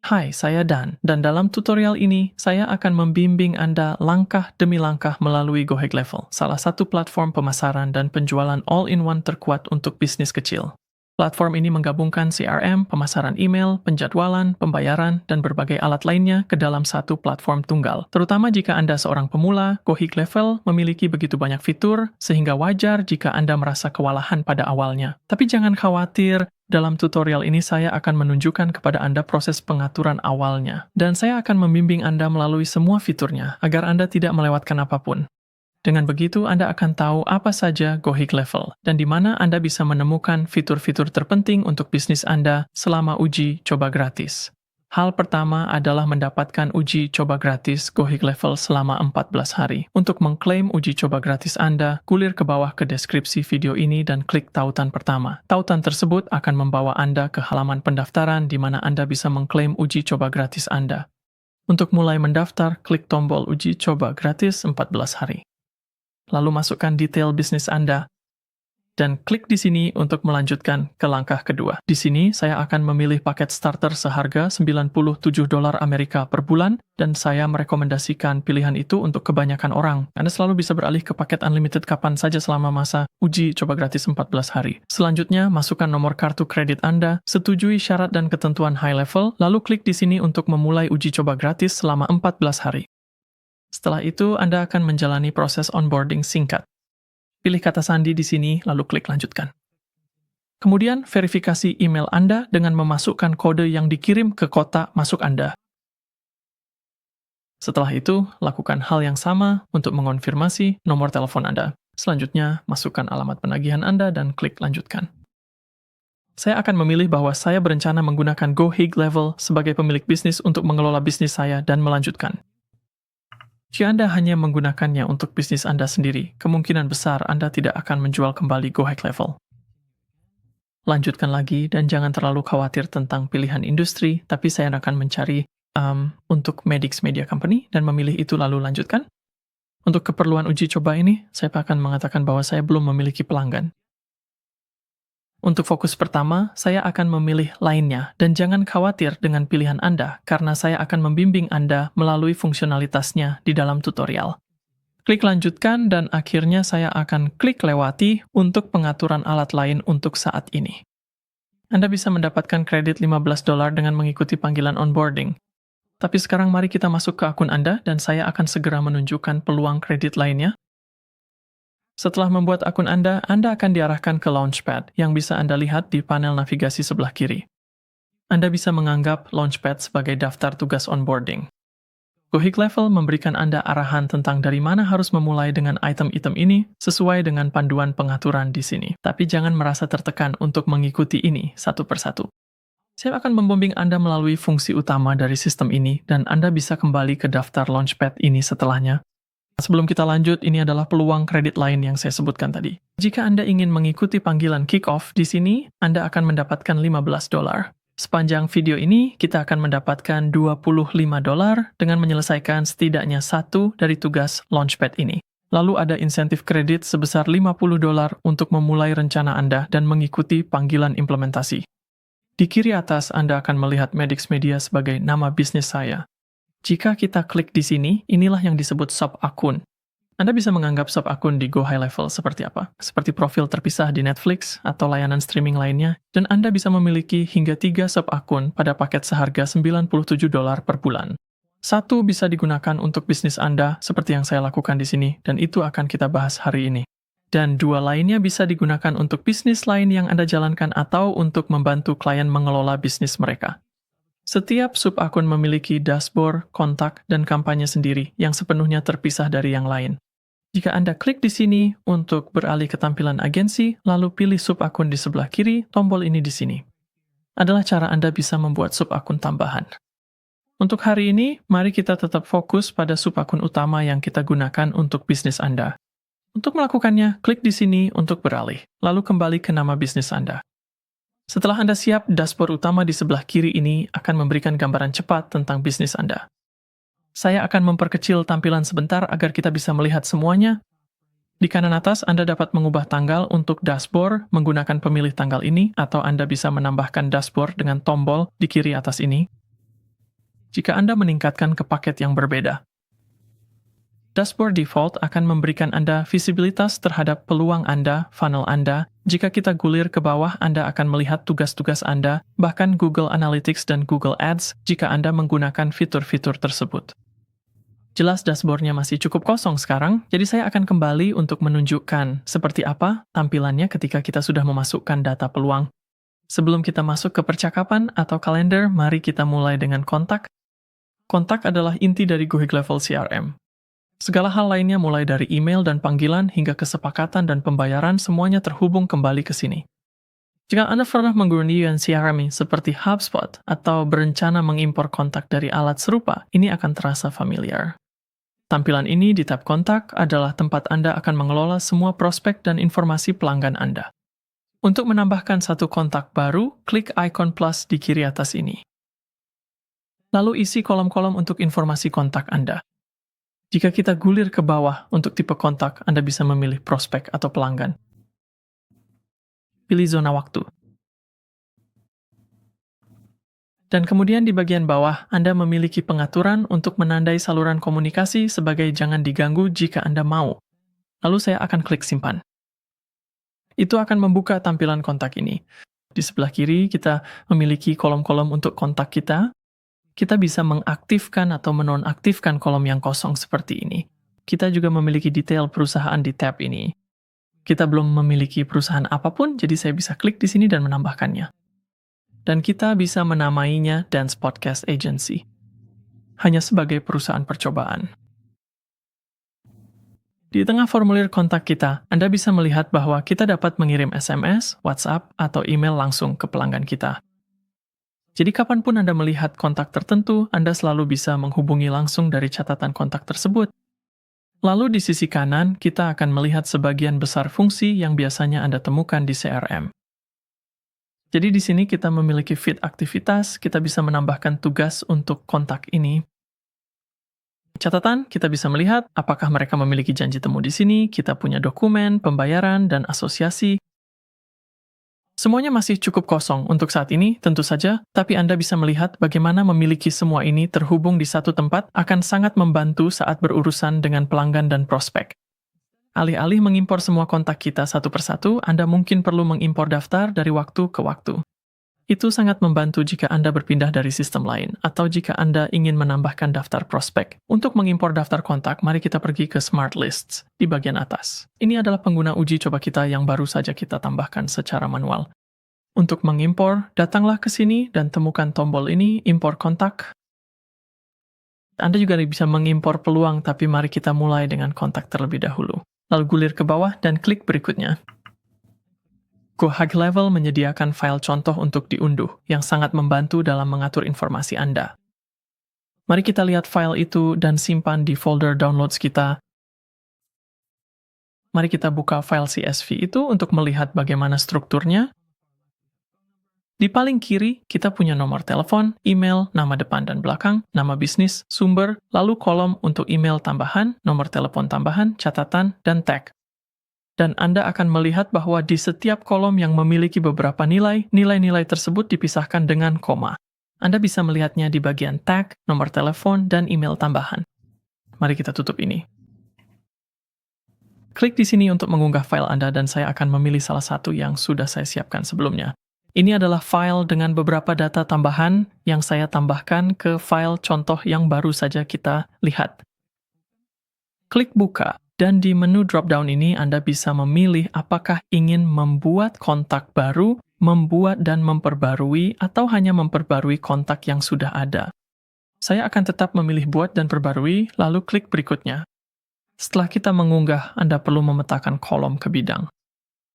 Hai, saya Dan dalam tutorial ini, saya akan membimbing Anda langkah demi langkah melalui Go High Level, salah satu platform pemasaran dan penjualan all-in-one terkuat untuk bisnis kecil. Platform ini menggabungkan CRM, pemasaran email, penjadwalan, pembayaran, dan berbagai alat lainnya ke dalam satu platform tunggal. Terutama jika Anda seorang pemula, Go High Level memiliki begitu banyak fitur, sehingga wajar jika Anda merasa kewalahan pada awalnya. Tapi jangan khawatir, dalam tutorial ini saya akan menunjukkan kepada Anda proses pengaturan awalnya. Dan saya akan membimbing Anda melalui semua fiturnya, agar Anda tidak melewatkan apapun. Dengan begitu, Anda akan tahu apa saja Go High Level, dan di mana Anda bisa menemukan fitur-fitur terpenting untuk bisnis Anda selama uji coba gratis. Hal pertama adalah mendapatkan uji coba gratis Go High Level selama 14 hari. Untuk mengklaim uji coba gratis Anda, kulir ke bawah ke deskripsi video ini dan klik tautan pertama. Tautan tersebut akan membawa Anda ke halaman pendaftaran di mana Anda bisa mengklaim uji coba gratis Anda. Untuk mulai mendaftar, klik tombol uji coba gratis 14 hari. Lalu masukkan detail bisnis Anda, dan klik di sini untuk melanjutkan ke langkah kedua. Di sini, saya akan memilih paket starter seharga $97 Amerika per bulan, dan saya merekomendasikan pilihan itu untuk kebanyakan orang. Anda selalu bisa beralih ke paket unlimited kapan saja selama masa uji coba gratis 14 hari. Selanjutnya, masukkan nomor kartu kredit Anda, setujui syarat dan ketentuan high level, lalu klik di sini untuk memulai uji coba gratis selama 14 hari. Setelah itu, Anda akan menjalani proses onboarding singkat. Pilih kata sandi di sini, lalu klik lanjutkan. Kemudian, verifikasi email Anda dengan memasukkan kode yang dikirim ke kotak masuk Anda. Setelah itu, lakukan hal yang sama untuk mengonfirmasi nomor telepon Anda. Selanjutnya, masukkan alamat penagihan Anda dan klik lanjutkan. Saya akan memilih bahwa saya berencana menggunakan Go High Level sebagai pemilik bisnis untuk mengelola bisnis saya dan melanjutkan. Jika Anda hanya menggunakannya untuk bisnis Anda sendiri, kemungkinan besar Anda tidak akan menjual kembali Go High Level. Lanjutkan lagi dan jangan terlalu khawatir tentang pilihan industri, tapi saya akan mencari untuk Medix Media Company dan memilih itu lalu lanjutkan. Untuk keperluan uji coba ini, saya akan mengatakan bahwa saya belum memiliki pelanggan. Untuk fokus pertama, saya akan memilih lainnya, dan jangan khawatir dengan pilihan Anda, karena saya akan membimbing Anda melalui fungsionalitasnya di dalam tutorial. Klik lanjutkan, dan akhirnya saya akan klik lewati untuk pengaturan alat lain untuk saat ini. Anda bisa mendapatkan kredit $15 dengan mengikuti panggilan onboarding. Tapi sekarang mari kita masuk ke akun Anda, dan saya akan segera menunjukkan peluang kredit lainnya. Setelah membuat akun Anda akan diarahkan ke Launchpad yang bisa Anda lihat di panel navigasi sebelah kiri. Anda bisa menganggap Launchpad sebagai daftar tugas onboarding. Go High Level memberikan Anda arahan tentang dari mana harus memulai dengan item-item ini sesuai dengan panduan pengaturan di sini. Tapi jangan merasa tertekan untuk mengikuti ini satu persatu. Saya akan membimbing Anda melalui fungsi utama dari sistem ini dan Anda bisa kembali ke daftar Launchpad ini setelahnya. Sebelum kita lanjut, ini adalah peluang kredit lain yang saya sebutkan tadi. Jika Anda ingin mengikuti panggilan kick-off di sini, Anda akan mendapatkan $15. Sepanjang video ini, kita akan mendapatkan $25 dengan menyelesaikan setidaknya satu dari tugas Launchpad ini. Lalu ada insentif kredit sebesar $50 untuk memulai rencana Anda dan mengikuti panggilan implementasi. Di kiri atas, Anda akan melihat Medix Media sebagai nama bisnis saya. Jika kita klik di sini, inilah yang disebut sub-akun. Anda bisa menganggap sub-akun di Go High Level seperti apa? Seperti profil terpisah di Netflix atau layanan streaming lainnya, dan Anda bisa memiliki hingga 3 sub-akun pada paket seharga $97 per bulan. Satu bisa digunakan untuk bisnis Anda, seperti yang saya lakukan di sini, dan itu akan kita bahas hari ini. Dan 2 lainnya bisa digunakan untuk bisnis lain yang Anda jalankan atau untuk membantu klien mengelola bisnis mereka. Setiap sub-akun memiliki dashboard, kontak, dan kampanye sendiri yang sepenuhnya terpisah dari yang lain. Jika Anda klik di sini untuk beralih ke tampilan agensi, lalu pilih sub-akun di sebelah kiri, tombol ini di sini. Adalah cara Anda bisa membuat sub-akun tambahan. Untuk hari ini, mari kita tetap fokus pada sub-akun utama yang kita gunakan untuk bisnis Anda. Untuk melakukannya, klik di sini untuk beralih, lalu kembali ke nama bisnis Anda. Setelah Anda siap, dashboard utama di sebelah kiri ini akan memberikan gambaran cepat tentang bisnis Anda. Saya akan memperkecil tampilan sebentar agar kita bisa melihat semuanya. Di kanan atas, Anda dapat mengubah tanggal untuk dashboard menggunakan pemilih tanggal ini, atau Anda bisa menambahkan dashboard dengan tombol di kiri atas ini. jika Anda meningkatkan ke paket yang berbeda. Dashboard default akan memberikan Anda visibilitas terhadap peluang Anda, funnel Anda. Jika kita gulir ke bawah, Anda akan melihat tugas-tugas Anda, bahkan Google Analytics dan Google Ads jika Anda menggunakan fitur-fitur tersebut. Jelas dashboardnya masih cukup kosong sekarang, jadi saya akan kembali untuk menunjukkan seperti apa tampilannya ketika kita sudah memasukkan data peluang. Sebelum kita masuk ke percakapan atau kalender, mari kita mulai dengan kontak. Kontak adalah inti dari Go High Level CRM. Segala hal lainnya mulai dari email dan panggilan hingga kesepakatan dan pembayaran semuanya terhubung kembali ke sini. Jika Anda pernah menggunakan CRM seperti HubSpot atau berencana mengimpor kontak dari alat serupa, ini akan terasa familiar. Tampilan ini di tab kontak adalah tempat Anda akan mengelola semua prospek dan informasi pelanggan Anda. Untuk menambahkan satu kontak baru, klik ikon plus di kiri atas ini. Lalu isi kolom-kolom untuk informasi kontak Anda. Jika kita gulir ke bawah untuk tipe kontak, Anda bisa memilih prospek atau pelanggan. Pilih zona waktu. Dan kemudian di bagian bawah, Anda memiliki pengaturan untuk menandai saluran komunikasi sebagai jangan diganggu jika Anda mau. Lalu saya akan klik simpan. Itu akan membuka tampilan kontak ini. Di sebelah kiri, kita memiliki kolom-kolom untuk kontak kita. Kita bisa mengaktifkan atau menonaktifkan kolom yang kosong seperti ini. Kita juga memiliki detail perusahaan di tab ini. Kita belum memiliki perusahaan apapun, jadi saya bisa klik di sini dan menambahkannya. Dan kita bisa menamainya Dance Podcast Agency. Hanya sebagai perusahaan percobaan. Di tengah formulir kontak kita, Anda bisa melihat bahwa kita dapat mengirim SMS, WhatsApp, atau email langsung ke pelanggan kita. Jadi kapanpun Anda melihat kontak tertentu, Anda selalu bisa menghubungi langsung dari catatan kontak tersebut. Lalu di sisi kanan, kita akan melihat sebagian besar fungsi yang biasanya Anda temukan di CRM. Jadi di sini kita memiliki feed aktivitas, kita bisa menambahkan tugas untuk kontak ini. Catatan, kita bisa melihat apakah mereka memiliki janji temu di sini, kita punya dokumen, pembayaran, dan asosiasi. Semuanya masih cukup kosong untuk saat ini, tentu saja, tapi Anda bisa melihat bagaimana memiliki semua ini terhubung di satu tempat akan sangat membantu saat berurusan dengan pelanggan dan prospek. Alih-alih mengimpor semua kontak kita satu persatu, Anda mungkin perlu mengimpor daftar dari waktu ke waktu. Itu sangat membantu jika Anda berpindah dari sistem lain, atau jika Anda ingin menambahkan daftar prospek. Untuk mengimpor daftar kontak, mari kita pergi ke Smart Lists di bagian atas. Ini adalah pengguna uji coba kita yang baru saja kita tambahkan secara manual. Untuk mengimpor, datanglah ke sini dan temukan tombol ini, impor kontak. Anda juga bisa mengimpor peluang, tapi mari kita mulai dengan kontak terlebih dahulu. Lalu gulir ke bawah dan klik berikutnya. Go High Level menyediakan file contoh untuk diunduh, yang sangat membantu dalam mengatur informasi Anda. Mari kita lihat file itu dan simpan di folder downloads kita. Mari kita buka file CSV itu untuk melihat bagaimana strukturnya. Di paling kiri, kita punya nomor telepon, email, nama depan dan belakang, nama bisnis, sumber, lalu kolom untuk email tambahan, nomor telepon tambahan, catatan, dan tag. Dan Anda akan melihat bahwa di setiap kolom yang memiliki beberapa nilai, nilai-nilai tersebut dipisahkan dengan koma. Anda bisa melihatnya di bagian tag, nomor telepon, dan email tambahan. Mari kita tutup ini. Klik di sini untuk mengunggah file Anda dan saya akan memilih salah satu yang sudah saya siapkan sebelumnya. Ini adalah file dengan beberapa data tambahan yang saya tambahkan ke file contoh yang baru saja kita lihat. Klik buka. Dan di menu drop-down ini Anda bisa memilih apakah ingin membuat kontak baru, membuat dan memperbarui, atau hanya memperbarui kontak yang sudah ada. Saya akan tetap memilih buat dan perbarui, lalu klik berikutnya. Setelah kita mengunggah, Anda perlu memetakan kolom ke bidang.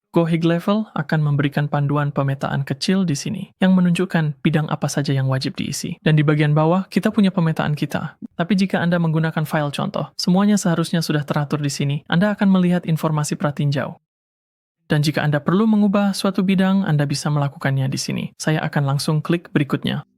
Go High Level akan memberikan panduan pemetaan kecil di sini, yang menunjukkan bidang apa saja yang wajib diisi. Dan di bagian bawah, kita punya pemetaan kita. Tapi jika Anda menggunakan file contoh, semuanya seharusnya sudah teratur di sini. Anda akan melihat informasi pratinjau. Dan jika Anda perlu mengubah suatu bidang, Anda bisa melakukannya di sini. Saya akan langsung klik berikutnya.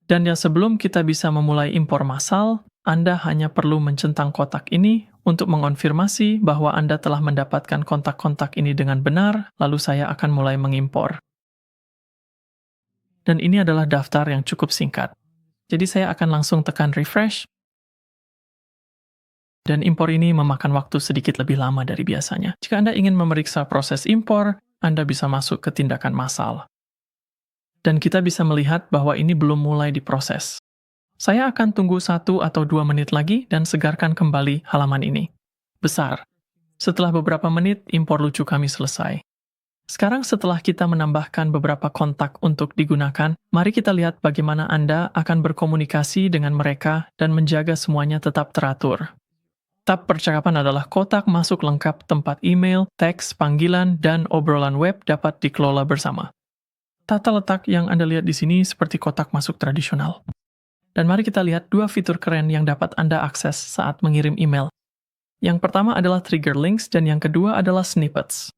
Dan yang sebelum kita bisa memulai impor massal, Anda hanya perlu mencentang kotak ini untuk mengonfirmasi bahwa Anda telah mendapatkan kontak-kontak ini dengan benar, lalu saya akan mulai mengimpor. Dan ini adalah daftar yang cukup singkat. Jadi saya akan langsung tekan refresh, dan impor ini memakan waktu sedikit lebih lama dari biasanya. Jika Anda ingin memeriksa proses impor, Anda bisa masuk ke tindakan massal. Dan kita bisa melihat bahwa ini belum mulai diproses. Saya akan tunggu 1 atau 2 menit lagi dan segarkan kembali halaman ini. Besar. Setelah beberapa menit, impor lucu kami selesai. Sekarang setelah kita menambahkan beberapa kontak untuk digunakan, mari kita lihat bagaimana Anda akan berkomunikasi dengan mereka dan menjaga semuanya tetap teratur. Tab percakapan adalah kotak masuk lengkap tempat email, teks, panggilan, dan obrolan web dapat dikelola bersama. Tata letak yang Anda lihat di sini seperti kotak masuk tradisional. Dan mari kita lihat 2 fitur keren yang dapat Anda akses saat mengirim email. Yang pertama adalah trigger links dan yang kedua adalah snippets.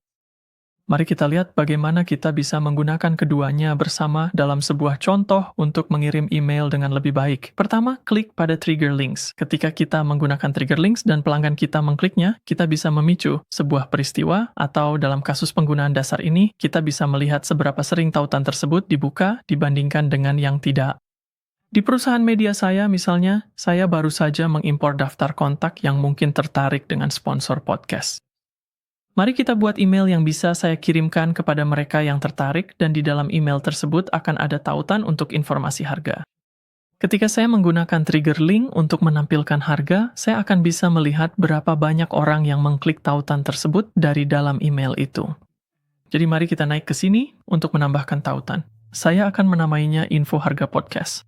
Mari kita lihat bagaimana kita bisa menggunakan keduanya bersama dalam sebuah contoh untuk mengirim email dengan lebih baik. Pertama, klik pada trigger links. Ketika kita menggunakan trigger links dan pelanggan kita mengkliknya, kita bisa memicu sebuah peristiwa atau dalam kasus penggunaan dasar ini, kita bisa melihat seberapa sering tautan tersebut dibuka dibandingkan dengan yang tidak. Di perusahaan media saya, misalnya, saya baru saja mengimpor daftar kontak yang mungkin tertarik dengan sponsor podcast. Mari kita buat email yang bisa saya kirimkan kepada mereka yang tertarik, dan di dalam email tersebut akan ada tautan untuk informasi harga. Ketika saya menggunakan trigger link untuk menampilkan harga, saya akan bisa melihat berapa banyak orang yang mengklik tautan tersebut dari dalam email itu. Jadi mari kita naik ke sini untuk menambahkan tautan. Saya akan menamainya info harga podcast.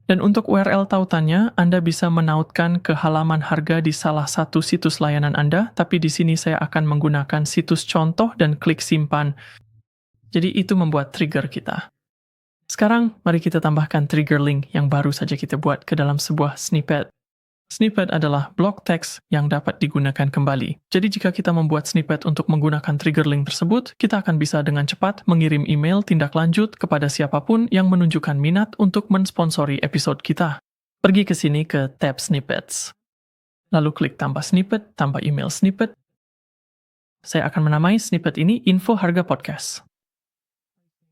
Dan untuk URL tautannya, Anda bisa menautkan ke halaman harga di salah satu situs layanan Anda, tapi di sini saya akan menggunakan situs contoh dan klik simpan. Jadi itu membuat trigger kita. Sekarang, mari kita tambahkan trigger link yang baru saja kita buat ke dalam sebuah snippet. Snippet adalah blok teks yang dapat digunakan kembali. Jadi jika kita membuat snippet untuk menggunakan trigger link tersebut, kita akan bisa dengan cepat mengirim email tindak lanjut kepada siapapun yang menunjukkan minat untuk mensponsori episode kita. Pergi ke sini ke tab snippets. Lalu klik tambah snippet, tambah email snippet. Saya akan menamai snippet ini info harga podcast.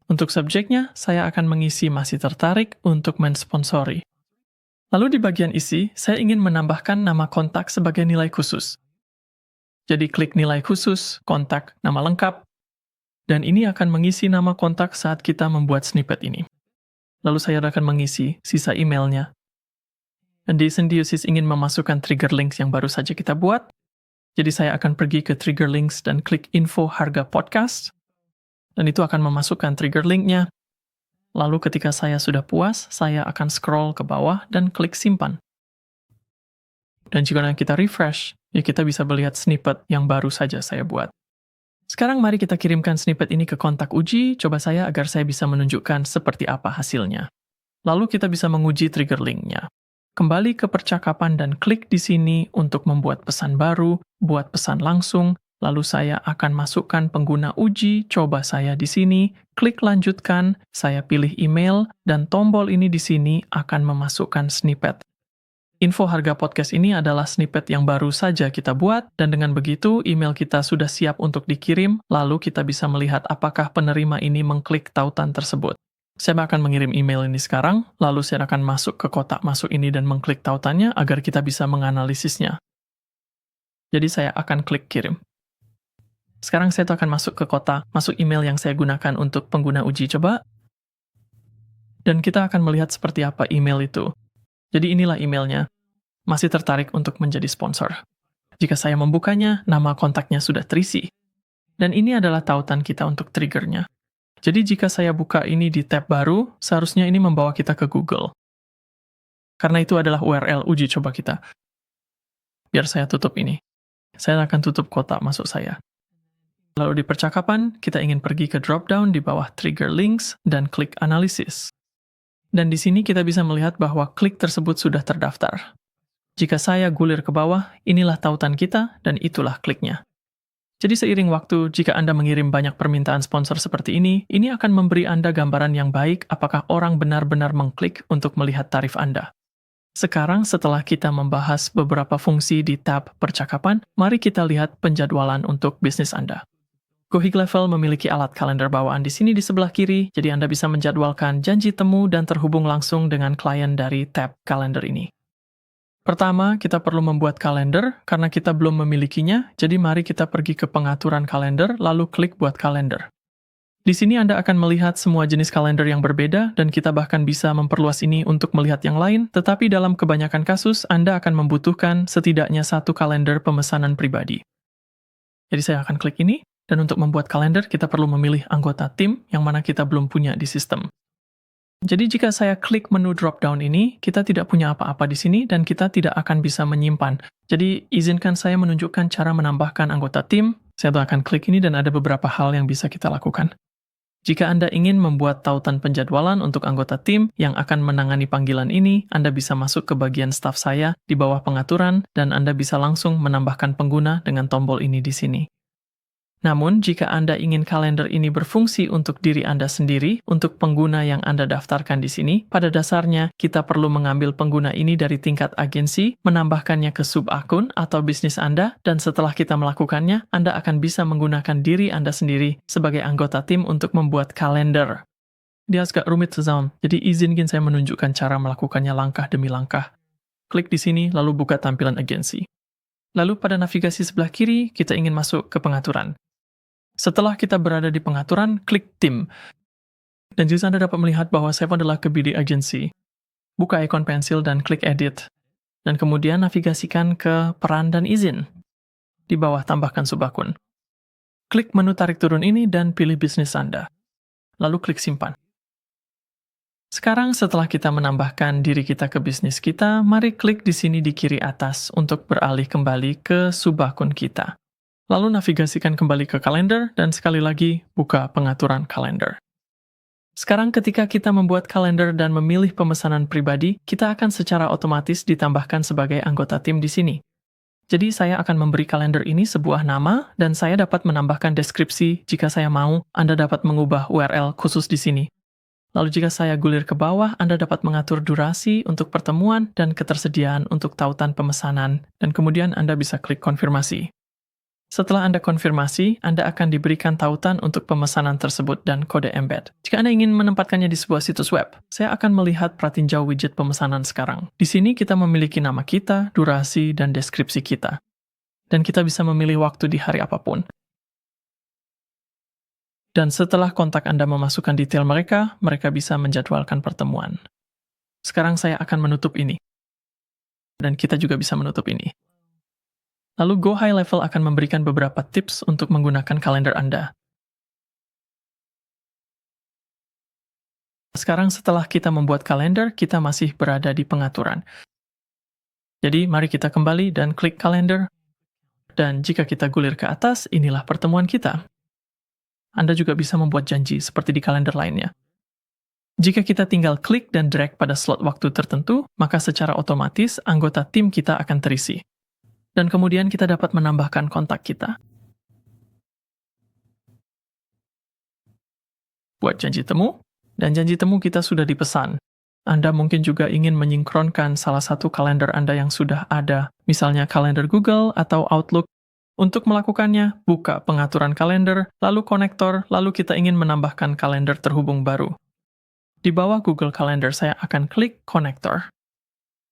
Untuk subjeknya, saya akan mengisi masih tertarik untuk mensponsori. Lalu di bagian isi, saya ingin menambahkan nama kontak sebagai nilai khusus. Jadi klik nilai khusus, kontak, nama lengkap, dan ini akan mengisi nama kontak saat kita membuat snippet ini. Lalu saya akan mengisi sisa emailnya. Dan di Symbiosis ingin memasukkan trigger links yang baru saja kita buat, jadi saya akan pergi ke trigger links dan klik info harga podcast, dan itu akan memasukkan trigger linknya. Lalu ketika saya sudah puas, saya akan scroll ke bawah dan klik simpan. Dan jika kita refresh, ya kita bisa melihat snippet yang baru saja saya buat. Sekarang mari kita kirimkan snippet ini ke kontak uji, coba saya agar saya bisa menunjukkan seperti apa hasilnya. Lalu kita bisa menguji trigger link-nya. Kembali ke percakapan dan klik di sini untuk membuat pesan baru, buat pesan langsung, lalu saya akan masukkan pengguna uji, coba saya di sini, klik lanjutkan, saya pilih email, dan tombol ini di sini akan memasukkan snippet. Info harga podcast ini adalah snippet yang baru saja kita buat, dan dengan begitu email kita sudah siap untuk dikirim, lalu kita bisa melihat apakah penerima ini mengklik tautan tersebut. Saya akan mengirim email ini sekarang, lalu saya akan masuk ke kotak masuk ini dan mengklik tautannya agar kita bisa menganalisisnya. Jadi saya akan klik kirim. Sekarang saya akan masuk ke kotak masuk email yang saya gunakan untuk pengguna uji coba. Dan kita akan melihat seperti apa email itu. Jadi inilah emailnya. Masih tertarik untuk menjadi sponsor. Jika saya membukanya, nama kontaknya sudah terisi. Dan ini adalah tautan kita untuk triggernya. Jadi jika saya buka ini di tab baru, seharusnya ini membawa kita ke Google. Karena itu adalah URL uji coba kita. Biar saya tutup ini. Saya akan tutup kotak masuk saya. Lalu di percakapan, kita ingin pergi ke drop-down di bawah trigger links dan klik analisis. Dan di sini kita bisa melihat bahwa klik tersebut sudah terdaftar. Jika saya gulir ke bawah, inilah tautan kita dan itulah kliknya. Jadi seiring waktu, jika Anda mengirim banyak permintaan sponsor seperti ini akan memberi Anda gambaran yang baik apakah orang benar-benar mengklik untuk melihat tarif Anda. Sekarang setelah kita membahas beberapa fungsi di tab percakapan, mari kita lihat penjadwalan untuk bisnis Anda. Gohig Level memiliki alat kalender bawaan di sini di sebelah kiri, jadi Anda bisa menjadwalkan janji temu dan terhubung langsung dengan klien dari tab kalender ini. Pertama, kita perlu membuat kalender, karena kita belum memilikinya, jadi mari kita pergi ke pengaturan kalender, lalu klik buat kalender. Di sini Anda akan melihat semua jenis kalender yang berbeda, dan kita bahkan bisa memperluas ini untuk melihat yang lain, tetapi dalam kebanyakan kasus, Anda akan membutuhkan setidaknya satu kalender pemesanan pribadi. Jadi saya akan klik ini, dan untuk membuat kalender, kita perlu memilih anggota tim yang mana kita belum punya di sistem. Jadi jika saya klik menu drop-down ini, kita tidak punya apa-apa di sini, dan kita tidak akan bisa menyimpan. Jadi izinkan saya menunjukkan cara menambahkan anggota tim. Saya akan klik ini, dan ada beberapa hal yang bisa kita lakukan. Jika Anda ingin membuat tautan penjadwalan untuk anggota tim yang akan menangani panggilan ini, Anda bisa masuk ke bagian staf saya di bawah pengaturan, dan Anda bisa langsung menambahkan pengguna dengan tombol ini di sini. Namun, jika Anda ingin kalender ini berfungsi untuk diri Anda sendiri, untuk pengguna yang Anda daftarkan di sini, pada dasarnya kita perlu mengambil pengguna ini dari tingkat agensi, menambahkannya ke sub-akun atau bisnis Anda, dan setelah kita melakukannya, Anda akan bisa menggunakan diri Anda sendiri sebagai anggota tim untuk membuat kalender. Dia agak rumit sezam, jadi izinkan saya menunjukkan cara melakukannya langkah demi langkah. Klik di sini, lalu buka tampilan agensi. Lalu pada navigasi sebelah kiri, kita ingin masuk ke pengaturan. Setelah kita berada di pengaturan, klik tim. Dan juga Anda dapat melihat bahwa saya adalah ke BD Agency. Buka ikon pensil dan klik edit. Dan kemudian navigasikan ke peran dan izin. Di bawah tambahkan subakun. Klik menu tarik turun ini dan pilih bisnis Anda. Lalu klik simpan. Sekarang setelah kita menambahkan diri kita ke bisnis kita, mari klik di sini di kiri atas untuk beralih kembali ke subakun kita. Lalu navigasikan kembali ke kalender, dan sekali lagi buka pengaturan kalender. Sekarang ketika kita membuat kalender dan memilih pemesanan pribadi, kita akan secara otomatis ditambahkan sebagai anggota tim di sini. Jadi saya akan memberi kalender ini sebuah nama, dan saya dapat menambahkan deskripsi jika saya mau. Anda dapat mengubah URL khusus di sini. Lalu jika saya gulir ke bawah, Anda dapat mengatur durasi untuk pertemuan dan ketersediaan untuk tautan pemesanan, dan kemudian Anda bisa klik konfirmasi. Setelah Anda konfirmasi, Anda akan diberikan tautan untuk pemesanan tersebut dan kode embed. Jika Anda ingin menempatkannya di sebuah situs web, saya akan melihat pratinjau widget pemesanan sekarang. Di sini kita memiliki nama kita, durasi, dan deskripsi kita. Dan kita bisa memilih waktu di hari apapun. Dan setelah kontak Anda memasukkan detail mereka, mereka bisa menjadwalkan pertemuan. Sekarang saya akan menutup ini. Dan kita juga bisa menutup ini. Lalu Go High Level akan memberikan beberapa tips untuk menggunakan kalender Anda. Sekarang setelah kita membuat kalender, kita masih berada di pengaturan. Jadi mari kita kembali dan klik kalender. Dan jika kita gulir ke atas, inilah pertemuan kita. Anda juga bisa membuat janji seperti di kalender lainnya. Jika kita tinggal klik dan drag pada slot waktu tertentu, maka secara otomatis anggota tim kita akan terisi. Dan kemudian kita dapat menambahkan kontak kita. Buat janji temu, dan janji temu kita sudah dipesan. Anda mungkin juga ingin menyinkronkan salah satu kalender Anda yang sudah ada, misalnya kalender Google atau Outlook. Untuk melakukannya, buka pengaturan kalender, lalu konektor, lalu kita ingin menambahkan kalender terhubung baru. Di bawah Google Calendar, saya akan klik konektor.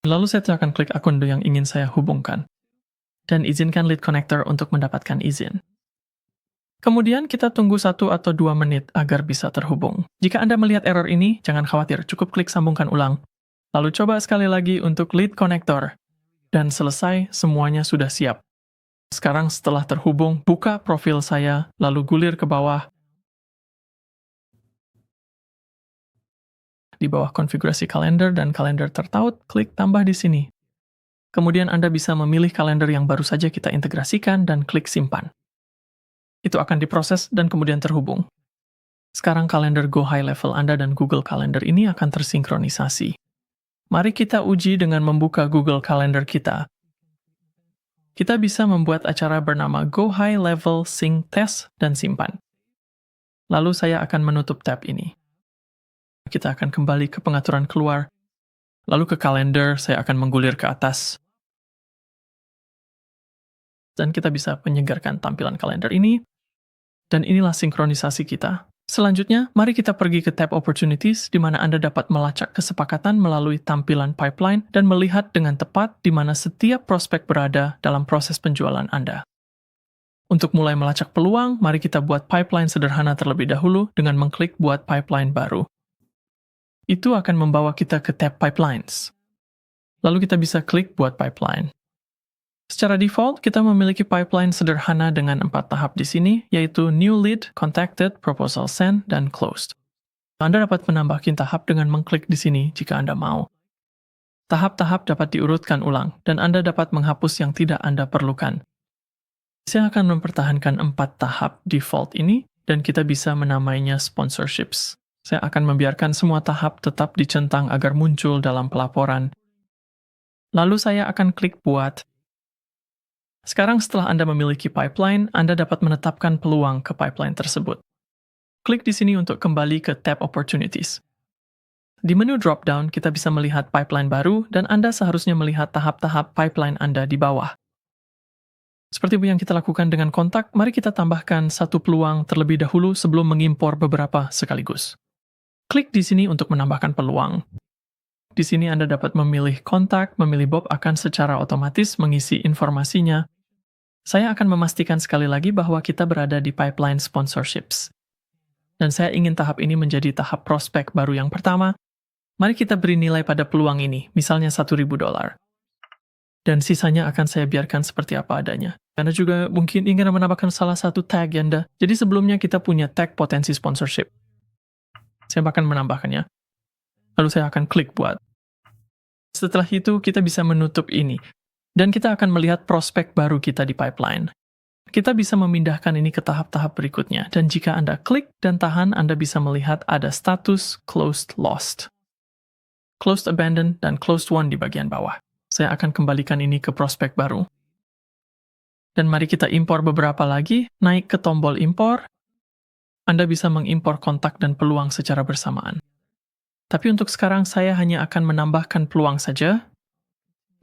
Lalu saya akan klik akun yang ingin saya hubungkan. Dan izinkan lead connector untuk mendapatkan izin. Kemudian kita tunggu 1 atau 2 menit agar bisa terhubung. Jika Anda melihat error ini, jangan khawatir, cukup klik sambungkan ulang. Lalu coba sekali lagi untuk lead connector. Dan selesai, semuanya sudah siap. Sekarang setelah terhubung, buka profil saya, lalu gulir ke bawah. Di bawah konfigurasi kalender dan kalender tertaut, klik tambah di sini. Kemudian Anda bisa memilih kalender yang baru saja kita integrasikan dan klik simpan. Itu akan diproses dan kemudian terhubung. Sekarang kalender Go High Level Anda dan Google Calendar ini akan tersinkronisasi. Mari kita uji dengan membuka Google Calendar kita. Kita bisa membuat acara bernama Go High Level Sync Test dan simpan. Lalu saya akan menutup tab ini. Kita akan kembali ke pengaturan keluar. Lalu ke kalender, saya akan menggulir ke atas. Dan kita bisa menyegarkan tampilan kalender ini. Dan inilah sinkronisasi kita. Selanjutnya, mari kita pergi ke tab Opportunities, di mana Anda dapat melacak kesepakatan melalui tampilan pipeline dan melihat dengan tepat di mana setiap prospek berada dalam proses penjualan Anda. Untuk mulai melacak peluang, mari kita buat pipeline sederhana terlebih dahulu dengan mengklik buat pipeline baru. Itu akan membawa kita ke tab Pipelines. Lalu kita bisa klik buat pipeline. Secara default, kita memiliki pipeline sederhana dengan 4 tahap di sini, yaitu New Lead, Contacted, Proposal Sent, dan Closed. Anda dapat menambahkan tahap dengan mengklik di sini jika Anda mau. Tahap-tahap dapat diurutkan ulang, dan Anda dapat menghapus yang tidak Anda perlukan. Saya akan mempertahankan 4 tahap default ini, dan kita bisa menamainya sponsorships. Saya akan membiarkan semua tahap tetap dicentang agar muncul dalam pelaporan. Lalu saya akan klik buat. Sekarang setelah Anda memiliki pipeline, Anda dapat menetapkan peluang ke pipeline tersebut. Klik di sini untuk kembali ke tab Opportunities. Di menu drop-down, kita bisa melihat pipeline baru, dan Anda seharusnya melihat tahap-tahap pipeline Anda di bawah. Seperti yang kita lakukan dengan kontak, mari kita tambahkan satu peluang terlebih dahulu sebelum mengimpor beberapa sekaligus. Klik di sini untuk menambahkan peluang. Di sini Anda dapat memilih kontak, memilih Bob akan secara otomatis mengisi informasinya. Saya akan memastikan sekali lagi bahwa kita berada di pipeline sponsorships. Dan saya ingin tahap ini menjadi tahap prospek baru yang pertama. Mari kita beri nilai pada peluang ini, misalnya $1.000. Dan sisanya akan saya biarkan seperti apa adanya. Anda juga mungkin ingin menambahkan salah satu tag Anda. Jadi sebelumnya kita punya tag potensi sponsorship. Saya akan menambahkannya. Lalu saya akan klik buat. Setelah itu kita bisa menutup ini. Dan kita akan melihat prospek baru kita di pipeline. Kita bisa memindahkan ini ke tahap-tahap berikutnya. Dan jika Anda klik dan tahan, Anda bisa melihat ada status Closed Lost, Closed Abandoned, dan Closed Won di bagian bawah. Saya akan kembalikan ini ke prospek baru. Dan mari kita impor beberapa lagi, naik ke tombol impor. Anda bisa mengimpor kontak dan peluang secara bersamaan. Tapi untuk sekarang saya hanya akan menambahkan peluang saja.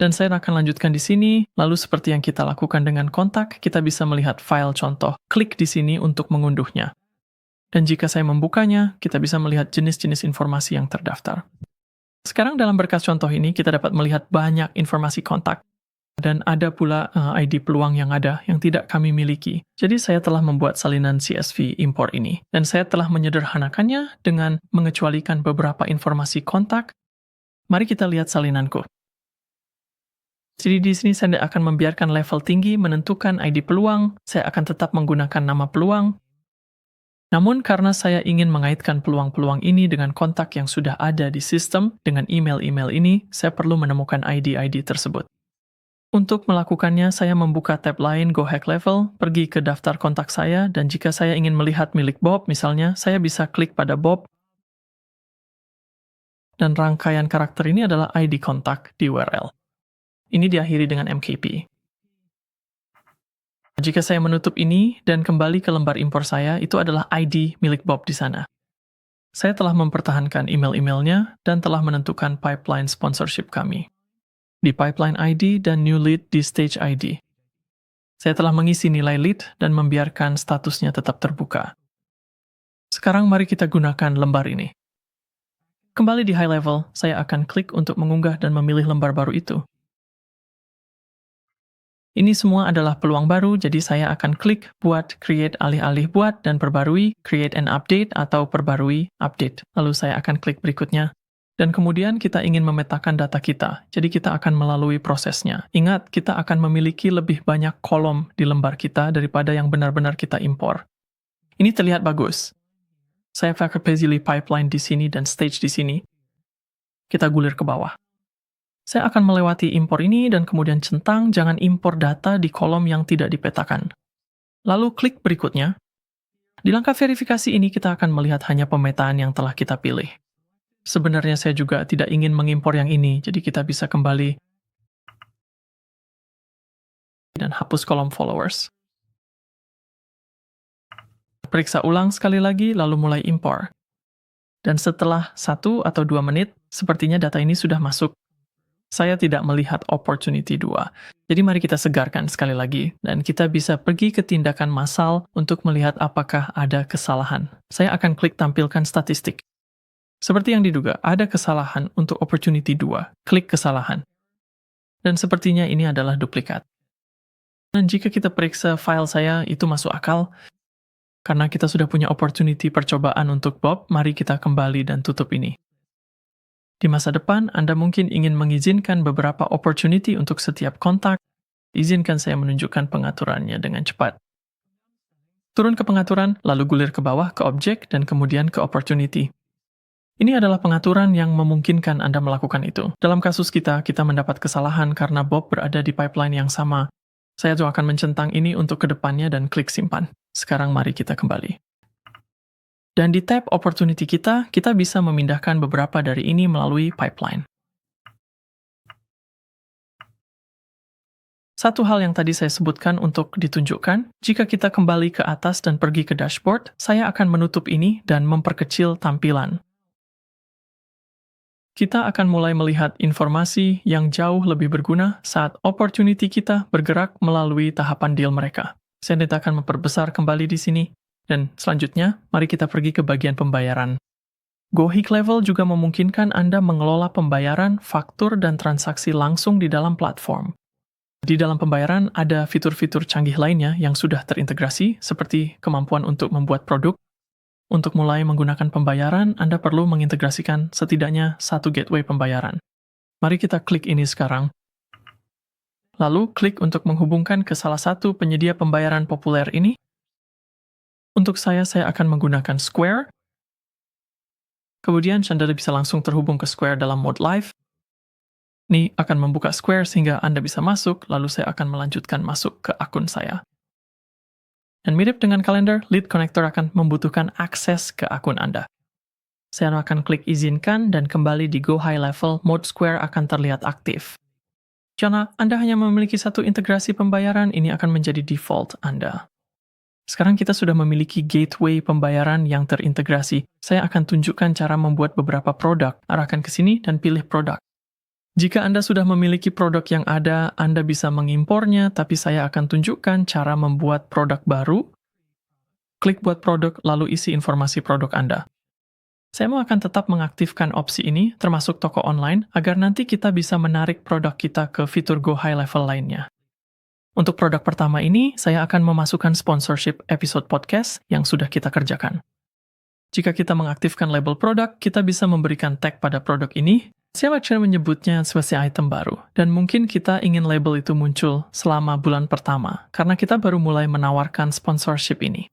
Dan saya akan lanjutkan di sini, lalu seperti yang kita lakukan dengan kontak, kita bisa melihat file contoh. Klik di sini untuk mengunduhnya. Dan jika saya membukanya, kita bisa melihat jenis-jenis informasi yang terdaftar. Sekarang dalam berkas contoh ini, kita dapat melihat banyak informasi kontak. Dan ada pula ID peluang yang ada yang tidak kami miliki. Jadi saya telah membuat salinan CSV import ini. Dan saya telah menyederhanakannya dengan mengecualikan beberapa informasi kontak. Mari kita lihat salinanku. Jadi di sini saya akan membiarkan level tinggi menentukan ID peluang, saya akan tetap menggunakan nama peluang. Namun karena saya ingin mengaitkan peluang-peluang ini dengan kontak yang sudah ada di sistem, dengan email-email ini, saya perlu menemukan ID-ID tersebut. Untuk melakukannya, saya membuka tab lain Go Hack Level, pergi ke daftar kontak saya, dan jika saya ingin melihat milik Bob misalnya, saya bisa klik pada Bob. Dan rangkaian karakter ini adalah ID kontak di URL. Ini diakhiri dengan MKP. Jika saya menutup ini dan kembali ke lembar impor saya, itu adalah ID milik Bob di sana. Saya telah mempertahankan email-emailnya dan telah menentukan pipeline sponsorship kami. Di pipeline ID dan new lead di stage ID. Saya telah mengisi nilai lead dan membiarkan statusnya tetap terbuka. Sekarang mari kita gunakan lembar ini. Kembali di high level, saya akan klik untuk mengunggah dan memilih lembar baru itu. Ini semua adalah peluang baru, jadi saya akan klik buat create alih-alih buat dan perbarui, create and update atau perbarui, update. Lalu saya akan klik berikutnya. Dan kemudian kita ingin memetakan data kita, jadi kita akan melalui prosesnya. Ingat, kita akan memiliki lebih banyak kolom di lembar kita daripada yang benar-benar kita impor. Ini terlihat bagus. Saya pakai pilih pipeline di sini dan stage di sini. Kita gulir ke bawah. Saya akan melewati impor ini dan kemudian centang jangan impor data di kolom yang tidak dipetakan. Lalu klik berikutnya. Di langkah verifikasi ini kita akan melihat hanya pemetaan yang telah kita pilih. Sebenarnya saya juga tidak ingin mengimpor yang ini, jadi kita bisa kembali dan hapus kolom followers. Periksa ulang sekali lagi lalu mulai impor. Dan setelah 1 atau 2 menit, sepertinya data ini sudah masuk. Saya tidak melihat opportunity 2. Jadi mari kita segarkan sekali lagi, dan kita bisa pergi ke tindakan massal untuk melihat apakah ada kesalahan. Saya akan klik tampilkan statistik. Seperti yang diduga, ada kesalahan untuk opportunity 2. Klik kesalahan. Dan sepertinya ini adalah duplikat. Dan jika kita periksa file saya, itu masuk akal. Karena kita sudah punya opportunity percobaan untuk Bob, mari kita kembali dan tutup ini. Di masa depan, Anda mungkin ingin mengizinkan beberapa opportunity untuk setiap kontak. Izinkan saya menunjukkan pengaturannya dengan cepat. Turun ke pengaturan, lalu gulir ke bawah ke objek, dan kemudian ke opportunity. Ini adalah pengaturan yang memungkinkan Anda melakukan itu. Dalam kasus kita mendapat kesalahan karena Bob berada di pipeline yang sama. Saya juga akan mencentang ini untuk kedepannya dan klik simpan. Sekarang mari kita kembali. Dan di tab opportunity kita bisa memindahkan beberapa dari ini melalui pipeline. Satu hal yang tadi saya sebutkan untuk ditunjukkan, jika kita kembali ke atas dan pergi ke dashboard, saya akan menutup ini dan memperkecil tampilan. Kita akan mulai melihat informasi yang jauh lebih berguna saat opportunity kita bergerak melalui tahapan deal mereka. Saya tidak akan memperbesar kembali di sini. Dan selanjutnya, mari kita pergi ke bagian pembayaran. Gohik Level juga memungkinkan Anda mengelola pembayaran, faktur, dan transaksi langsung di dalam platform. Di dalam pembayaran ada fitur-fitur canggih lainnya yang sudah terintegrasi, seperti kemampuan untuk membuat produk. Untuk mulai menggunakan pembayaran, Anda perlu mengintegrasikan setidaknya satu gateway pembayaran. Mari kita klik ini sekarang. Lalu, klik untuk menghubungkan ke salah satu penyedia pembayaran populer ini. Untuk saya akan menggunakan Square. Kemudian, Anda bisa langsung terhubung ke Square dalam mode live. Ini akan membuka Square sehingga Anda bisa masuk, lalu saya akan melanjutkan masuk ke akun saya. Dan mirip dengan kalender, Lead Connector akan membutuhkan akses ke akun Anda. Saya akan klik izinkan dan kembali di Go High Level, mode Square akan terlihat aktif. Jika Anda hanya memiliki satu integrasi pembayaran, ini akan menjadi default Anda. Sekarang kita sudah memiliki gateway pembayaran yang terintegrasi. Saya akan tunjukkan cara membuat beberapa produk. Arahkan ke sini dan pilih produk. Jika Anda sudah memiliki produk yang ada, Anda bisa mengimpornya, tapi saya akan tunjukkan cara membuat produk baru. Klik buat produk, lalu isi informasi produk Anda. Saya akan tetap mengaktifkan opsi ini, termasuk toko online, agar nanti kita bisa menarik produk kita ke fitur Go High Level lainnya. Untuk produk pertama ini, saya akan memasukkan sponsorship episode podcast yang sudah kita kerjakan. Jika kita mengaktifkan label produk, kita bisa memberikan tag pada produk ini. Saya akan menyebutnya sebagai item baru, dan mungkin kita ingin label itu muncul selama bulan pertama, karena kita baru mulai menawarkan sponsorship ini.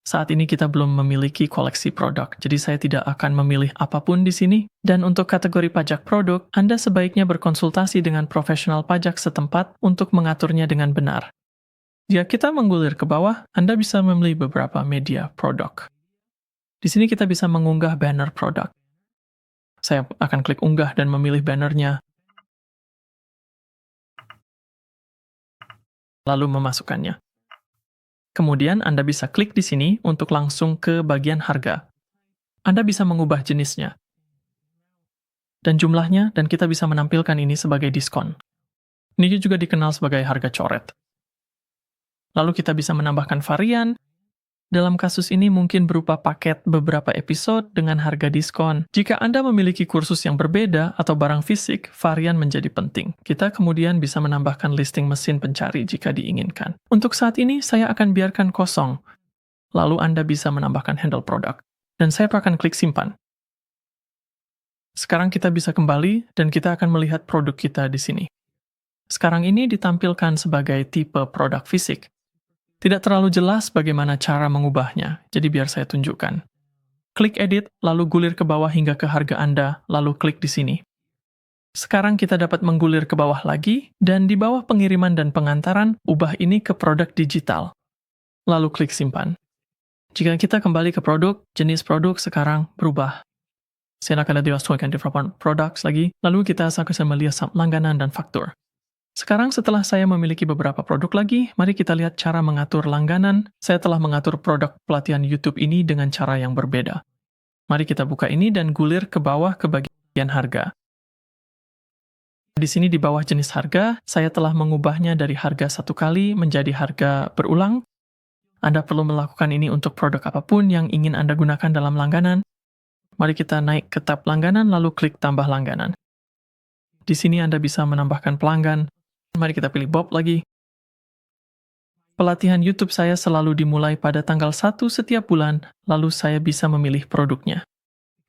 Saat ini kita belum memiliki koleksi produk, jadi saya tidak akan memilih apapun di sini. Dan untuk kategori pajak produk, Anda sebaiknya berkonsultasi dengan profesional pajak setempat untuk mengaturnya dengan benar. Jika kita menggulir ke bawah, Anda bisa memilih beberapa media produk. Di sini kita bisa mengunggah banner produk. Saya akan klik unggah dan memilih bannernya, lalu memasukkannya. Kemudian Anda bisa klik di sini untuk langsung ke bagian harga. Anda bisa mengubah jenisnya dan jumlahnya, dan kita bisa menampilkan ini sebagai diskon. Ini juga dikenal sebagai harga coret. Lalu kita bisa menambahkan varian. Dalam kasus ini mungkin berupa paket beberapa episode dengan harga diskon. Jika Anda memiliki kursus yang berbeda atau barang fisik, varian menjadi penting. Kita kemudian bisa menambahkan listing mesin pencari jika diinginkan. Untuk saat ini, saya akan biarkan kosong. Lalu Anda bisa menambahkan handle produk. Dan saya akan klik simpan. Sekarang kita bisa kembali dan kita akan melihat produk kita di sini. Sekarang ini ditampilkan sebagai tipe produk fisik. Tidak terlalu jelas bagaimana cara mengubahnya, jadi biar saya tunjukkan. Klik edit, lalu gulir ke bawah hingga ke harga Anda, lalu klik di sini. Sekarang kita dapat menggulir ke bawah lagi, dan di bawah pengiriman dan pengantaran, ubah ini ke produk digital. Lalu klik simpan. Jika kita kembali ke produk, jenis produk sekarang berubah. Saya akan disesuaikan di beberapa produk lagi, lalu kita akan melihat langganan dan faktur. Sekarang setelah saya memiliki beberapa produk lagi, mari kita lihat cara mengatur langganan. Saya telah mengatur produk pelatihan YouTube ini dengan cara yang berbeda. Mari kita buka ini dan gulir ke bawah ke bagian harga. Di sini di bawah jenis harga, saya telah mengubahnya dari harga satu kali menjadi harga berulang. Anda perlu melakukan ini untuk produk apapun yang ingin Anda gunakan dalam langganan. Mari kita naik ke tab langganan lalu klik tambah langganan. Di sini Anda bisa menambahkan pelanggan. Mari kita pilih Bob lagi. Pelatihan YouTube saya selalu dimulai pada tanggal 1 setiap bulan, lalu saya bisa memilih produknya.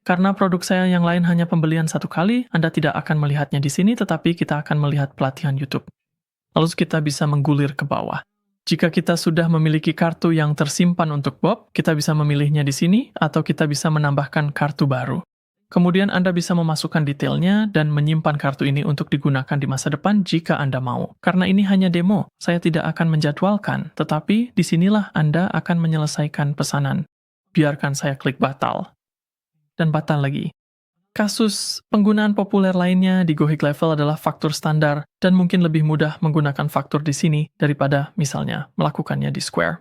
Karena produk saya yang lain hanya pembelian satu kali, Anda tidak akan melihatnya di sini, tetapi kita akan melihat pelatihan YouTube. Lalu kita bisa menggulir ke bawah. Jika kita sudah memiliki kartu yang tersimpan untuk Bob, kita bisa memilihnya di sini, atau kita bisa menambahkan kartu baru. Kemudian Anda bisa memasukkan detailnya dan menyimpan kartu ini untuk digunakan di masa depan jika Anda mau. Karena ini hanya demo, saya tidak akan menjadwalkan, tetapi disinilah Anda akan menyelesaikan pesanan. Biarkan saya klik batal. Dan batal lagi. Kasus penggunaan populer lainnya di Gohik Level adalah faktur standar, dan mungkin lebih mudah menggunakan faktur di sini daripada misalnya melakukannya di Square.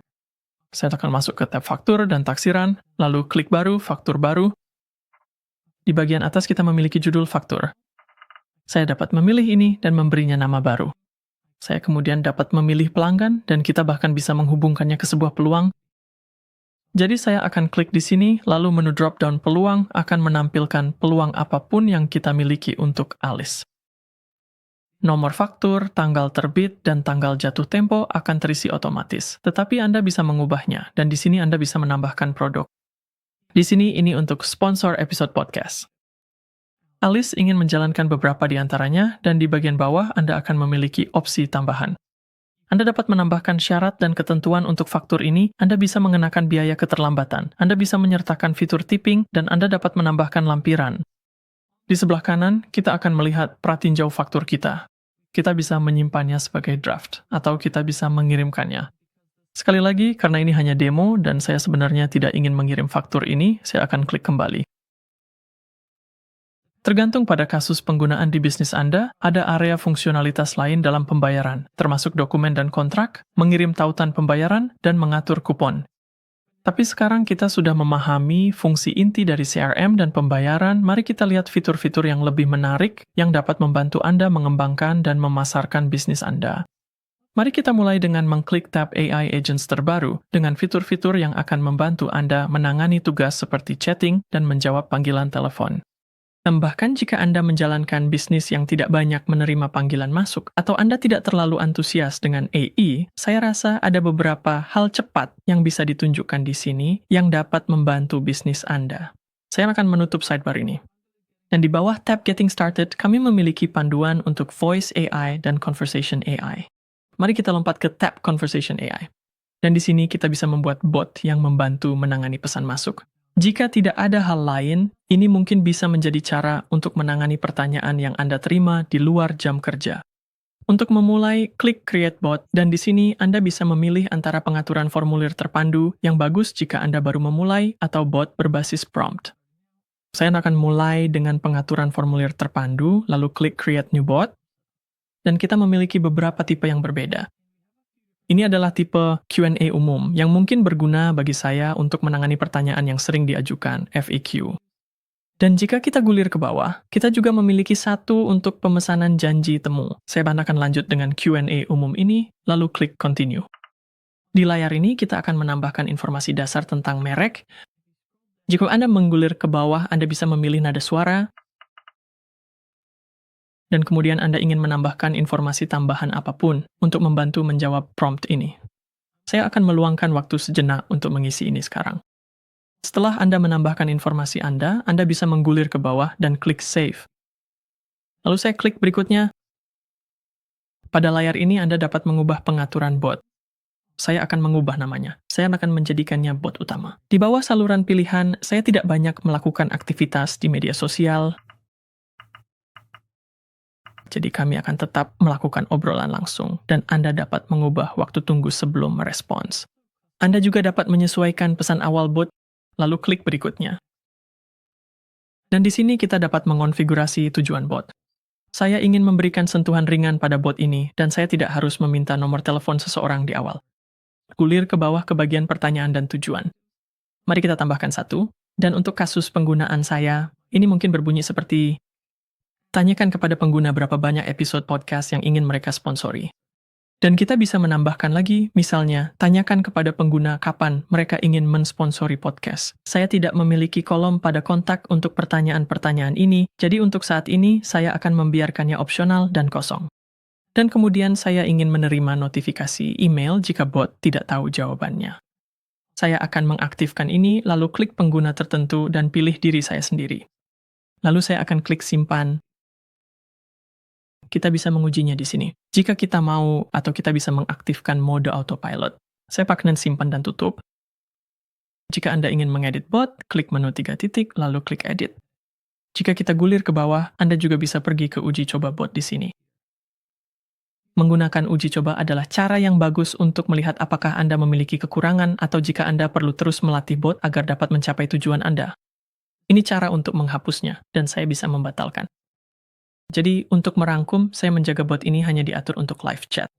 Saya akan masuk ke tab faktur dan taksiran, lalu klik baru, faktur baru. Di bagian atas kita memiliki judul faktur. Saya dapat memilih ini dan memberinya nama baru. Saya kemudian dapat memilih pelanggan dan kita bahkan bisa menghubungkannya ke sebuah peluang. Jadi saya akan klik di sini, lalu menu drop-down peluang akan menampilkan peluang apapun yang kita miliki untuk alis. Nomor faktur, tanggal terbit, dan tanggal jatuh tempo akan terisi otomatis. Tetapi Anda bisa mengubahnya, dan di sini Anda bisa menambahkan produk. Di sini ini untuk sponsor episode podcast. Alice ingin menjalankan beberapa di antaranya, dan di bagian bawah Anda akan memiliki opsi tambahan. Anda dapat menambahkan syarat dan ketentuan untuk faktur ini, Anda bisa mengenakan biaya keterlambatan, Anda bisa menyertakan fitur tipping, dan Anda dapat menambahkan lampiran. Di sebelah kanan, kita akan melihat pratinjau faktur kita. Kita bisa menyimpannya sebagai draft, atau kita bisa mengirimkannya. Sekali lagi, karena ini hanya demo dan saya sebenarnya tidak ingin mengirim faktur ini, saya akan klik kembali. Tergantung pada kasus penggunaan di bisnis Anda, ada area fungsionalitas lain dalam pembayaran, termasuk dokumen dan kontrak, mengirim tautan pembayaran, dan mengatur kupon. Tapi sekarang kita sudah memahami fungsi inti dari CRM dan pembayaran, mari kita lihat fitur-fitur yang lebih menarik yang dapat membantu Anda mengembangkan dan memasarkan bisnis Anda. Mari kita mulai dengan mengklik tab AI Agents terbaru dengan fitur-fitur yang akan membantu Anda menangani tugas seperti chatting dan menjawab panggilan telepon. Bahkan jika Anda menjalankan bisnis yang tidak banyak menerima panggilan masuk atau Anda tidak terlalu antusias dengan AI, saya rasa ada beberapa hal cepat yang bisa ditunjukkan di sini yang dapat membantu bisnis Anda. Saya akan menutup sidebar ini. Dan di bawah tab Getting Started, kami memiliki panduan untuk Voice AI dan Conversation AI. Mari kita lompat ke tab Conversation AI. Dan di sini kita bisa membuat bot yang membantu menangani pesan masuk. Jika tidak ada hal lain, ini mungkin bisa menjadi cara untuk menangani pertanyaan yang Anda terima di luar jam kerja. Untuk memulai, klik Create Bot, dan di sini Anda bisa memilih antara pengaturan formulir terpandu yang bagus jika Anda baru memulai atau bot berbasis prompt. Saya akan mulai dengan pengaturan formulir terpandu, lalu klik Create New Bot, dan kita memiliki beberapa tipe yang berbeda. Ini adalah tipe Q&A umum yang mungkin berguna bagi saya untuk menangani pertanyaan yang sering diajukan, FAQ. Dan jika kita gulir ke bawah, kita juga memiliki satu untuk pemesanan janji temu. Saya akan lanjut dengan Q&A umum ini, lalu klik Continue. Di layar ini kita akan menambahkan informasi dasar tentang merek. Jika Anda menggulir ke bawah, Anda bisa memilih nada suara, dan kemudian Anda ingin menambahkan informasi tambahan apapun untuk membantu menjawab prompt ini. Saya akan meluangkan waktu sejenak untuk mengisi ini sekarang. Setelah Anda menambahkan informasi Anda bisa menggulir ke bawah dan klik Save. Lalu saya klik berikutnya. Pada layar ini Anda dapat mengubah pengaturan bot. Saya akan mengubah namanya. Saya akan menjadikannya bot utama. Di bawah saluran pilihan, saya tidak banyak melakukan aktivitas di media sosial, jadi kami akan tetap melakukan obrolan langsung, dan Anda dapat mengubah waktu tunggu sebelum merespons. Anda juga dapat menyesuaikan pesan awal bot, lalu klik berikutnya. Dan di sini kita dapat mengonfigurasi tujuan bot. Saya ingin memberikan sentuhan ringan pada bot ini, dan saya tidak harus meminta nomor telepon seseorang di awal. Gulir ke bawah ke bagian pertanyaan dan tujuan. Mari kita tambahkan satu. Dan untuk kasus penggunaan saya, ini mungkin berbunyi seperti, tanyakan kepada pengguna berapa banyak episode podcast yang ingin mereka sponsori. Dan kita bisa menambahkan lagi, misalnya, tanyakan kepada pengguna kapan mereka ingin mensponsori podcast. Saya tidak memiliki kolom pada kontak untuk pertanyaan-pertanyaan ini, jadi untuk saat ini saya akan membiarkannya opsional dan kosong. Dan kemudian saya ingin menerima notifikasi email jika bot tidak tahu jawabannya. Saya akan mengaktifkan ini, lalu klik pengguna tertentu dan pilih diri saya sendiri. Lalu saya akan klik simpan. Kita bisa mengujinya di sini. Jika kita mau, atau kita bisa mengaktifkan mode autopilot. Saya pakai simpan dan tutup. Jika Anda ingin mengedit bot, klik menu 3 titik, lalu klik edit. Jika kita gulir ke bawah, Anda juga bisa pergi ke uji coba bot di sini. Menggunakan uji coba adalah cara yang bagus untuk melihat apakah Anda memiliki kekurangan atau jika Anda perlu terus melatih bot agar dapat mencapai tujuan Anda. Ini cara untuk menghapusnya, dan saya bisa membatalkan. Jadi, untuk merangkum, saya menjaga bot ini hanya diatur untuk live chat.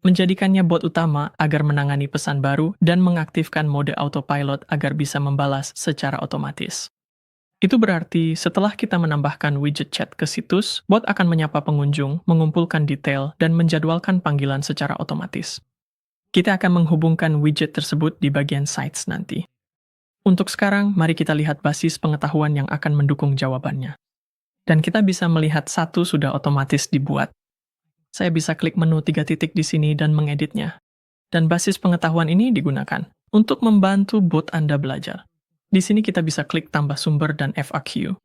Menjadikannya bot utama agar menangani pesan baru dan mengaktifkan mode autopilot agar bisa membalas secara otomatis. Itu berarti setelah kita menambahkan widget chat ke situs, bot akan menyapa pengunjung, mengumpulkan detail, dan menjadwalkan panggilan secara otomatis. Kita akan menghubungkan widget tersebut di bagian sites nanti. Untuk sekarang, mari kita lihat basis pengetahuan yang akan mendukung jawabannya. Dan kita bisa melihat satu sudah otomatis dibuat. Saya bisa klik menu 3 titik di sini dan mengeditnya. Dan basis pengetahuan ini digunakan untuk membantu bot Anda belajar. Di sini kita bisa klik tambah sumber dan FAQ.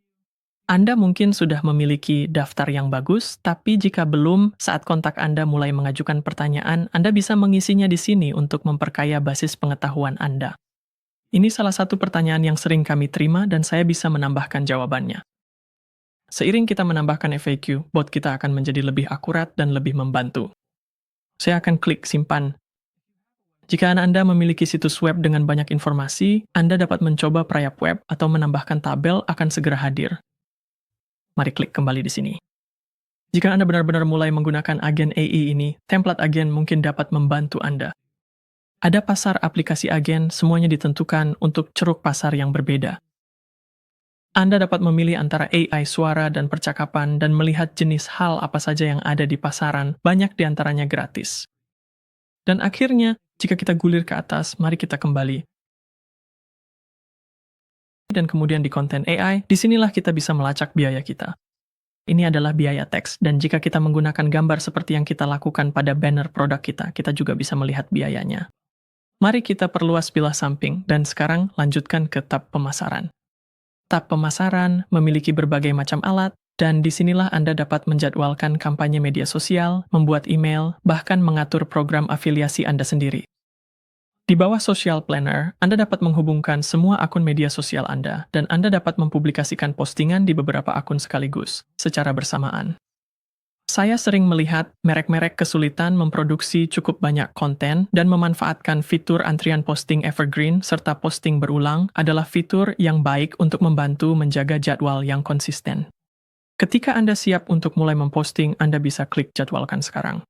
Anda mungkin sudah memiliki daftar yang bagus, tapi jika belum, saat kontak Anda mulai mengajukan pertanyaan, Anda bisa mengisinya di sini untuk memperkaya basis pengetahuan Anda. Ini salah satu pertanyaan yang sering kami terima dan saya bisa menambahkan jawabannya. Seiring kita menambahkan FAQ, bot kita akan menjadi lebih akurat dan lebih membantu. Saya akan klik simpan. Jika Anda memiliki situs web dengan banyak informasi, Anda dapat mencoba perayap web atau menambahkan tabel akan segera hadir. Mari klik kembali di sini. Jika Anda benar-benar mulai menggunakan agen AI ini, template agen mungkin dapat membantu Anda. Ada pasar aplikasi agen, semuanya ditentukan untuk ceruk pasar yang berbeda. Anda dapat memilih antara AI suara dan percakapan dan melihat jenis hal apa saja yang ada di pasaran, banyak diantaranya gratis. Dan akhirnya, jika kita gulir ke atas, mari kita kembali. Dan kemudian di konten AI, disinilah kita bisa melacak biaya kita. Ini adalah biaya teks, dan jika kita menggunakan gambar seperti yang kita lakukan pada banner produk kita, kita juga bisa melihat biayanya. Mari kita perluas bilah samping, dan sekarang lanjutkan ke tab pemasaran. Tab pemasaran memiliki berbagai macam alat, dan disinilah Anda dapat menjadwalkan kampanye media sosial, membuat email, bahkan mengatur program afiliasi Anda sendiri. Di bawah Social Planner, Anda dapat menghubungkan semua akun media sosial Anda, dan Anda dapat mempublikasikan postingan di beberapa akun sekaligus, secara bersamaan. Saya sering melihat merek-merek kesulitan memproduksi cukup banyak konten dan memanfaatkan fitur antrian posting evergreen serta posting berulang adalah fitur yang baik untuk membantu menjaga jadwal yang konsisten. Ketika Anda siap untuk mulai memposting, Anda bisa klik jadwalkan sekarang.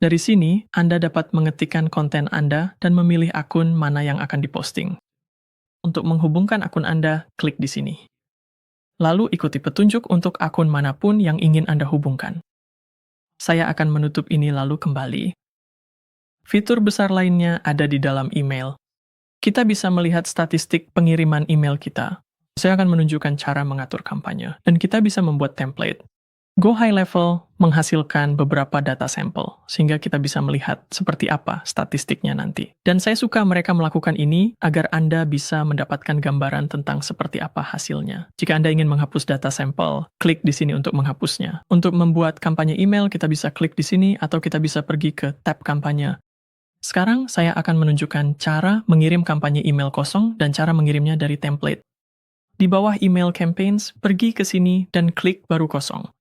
Dari sini, Anda dapat mengetikkan konten Anda dan memilih akun mana yang akan diposting. Untuk menghubungkan akun Anda, klik di sini. Lalu ikuti petunjuk untuk akun manapun yang ingin Anda hubungkan. Saya akan menutup ini lalu kembali. Fitur besar lainnya ada di dalam email. Kita bisa melihat statistik pengiriman email kita. Saya akan menunjukkan cara mengatur kampanye, dan kita bisa membuat template. Go High Level menghasilkan beberapa data sampel, sehingga kita bisa melihat seperti apa statistiknya nanti. Dan saya suka mereka melakukan ini agar Anda bisa mendapatkan gambaran tentang seperti apa hasilnya. Jika Anda ingin menghapus data sampel, klik di sini untuk menghapusnya. Untuk membuat kampanye email, kita bisa klik di sini, atau kita bisa pergi ke tab kampanye. Sekarang, saya akan menunjukkan cara mengirim kampanye email kosong dan cara mengirimnya dari template. Di bawah email campaigns, pergi ke sini dan klik baru kosong.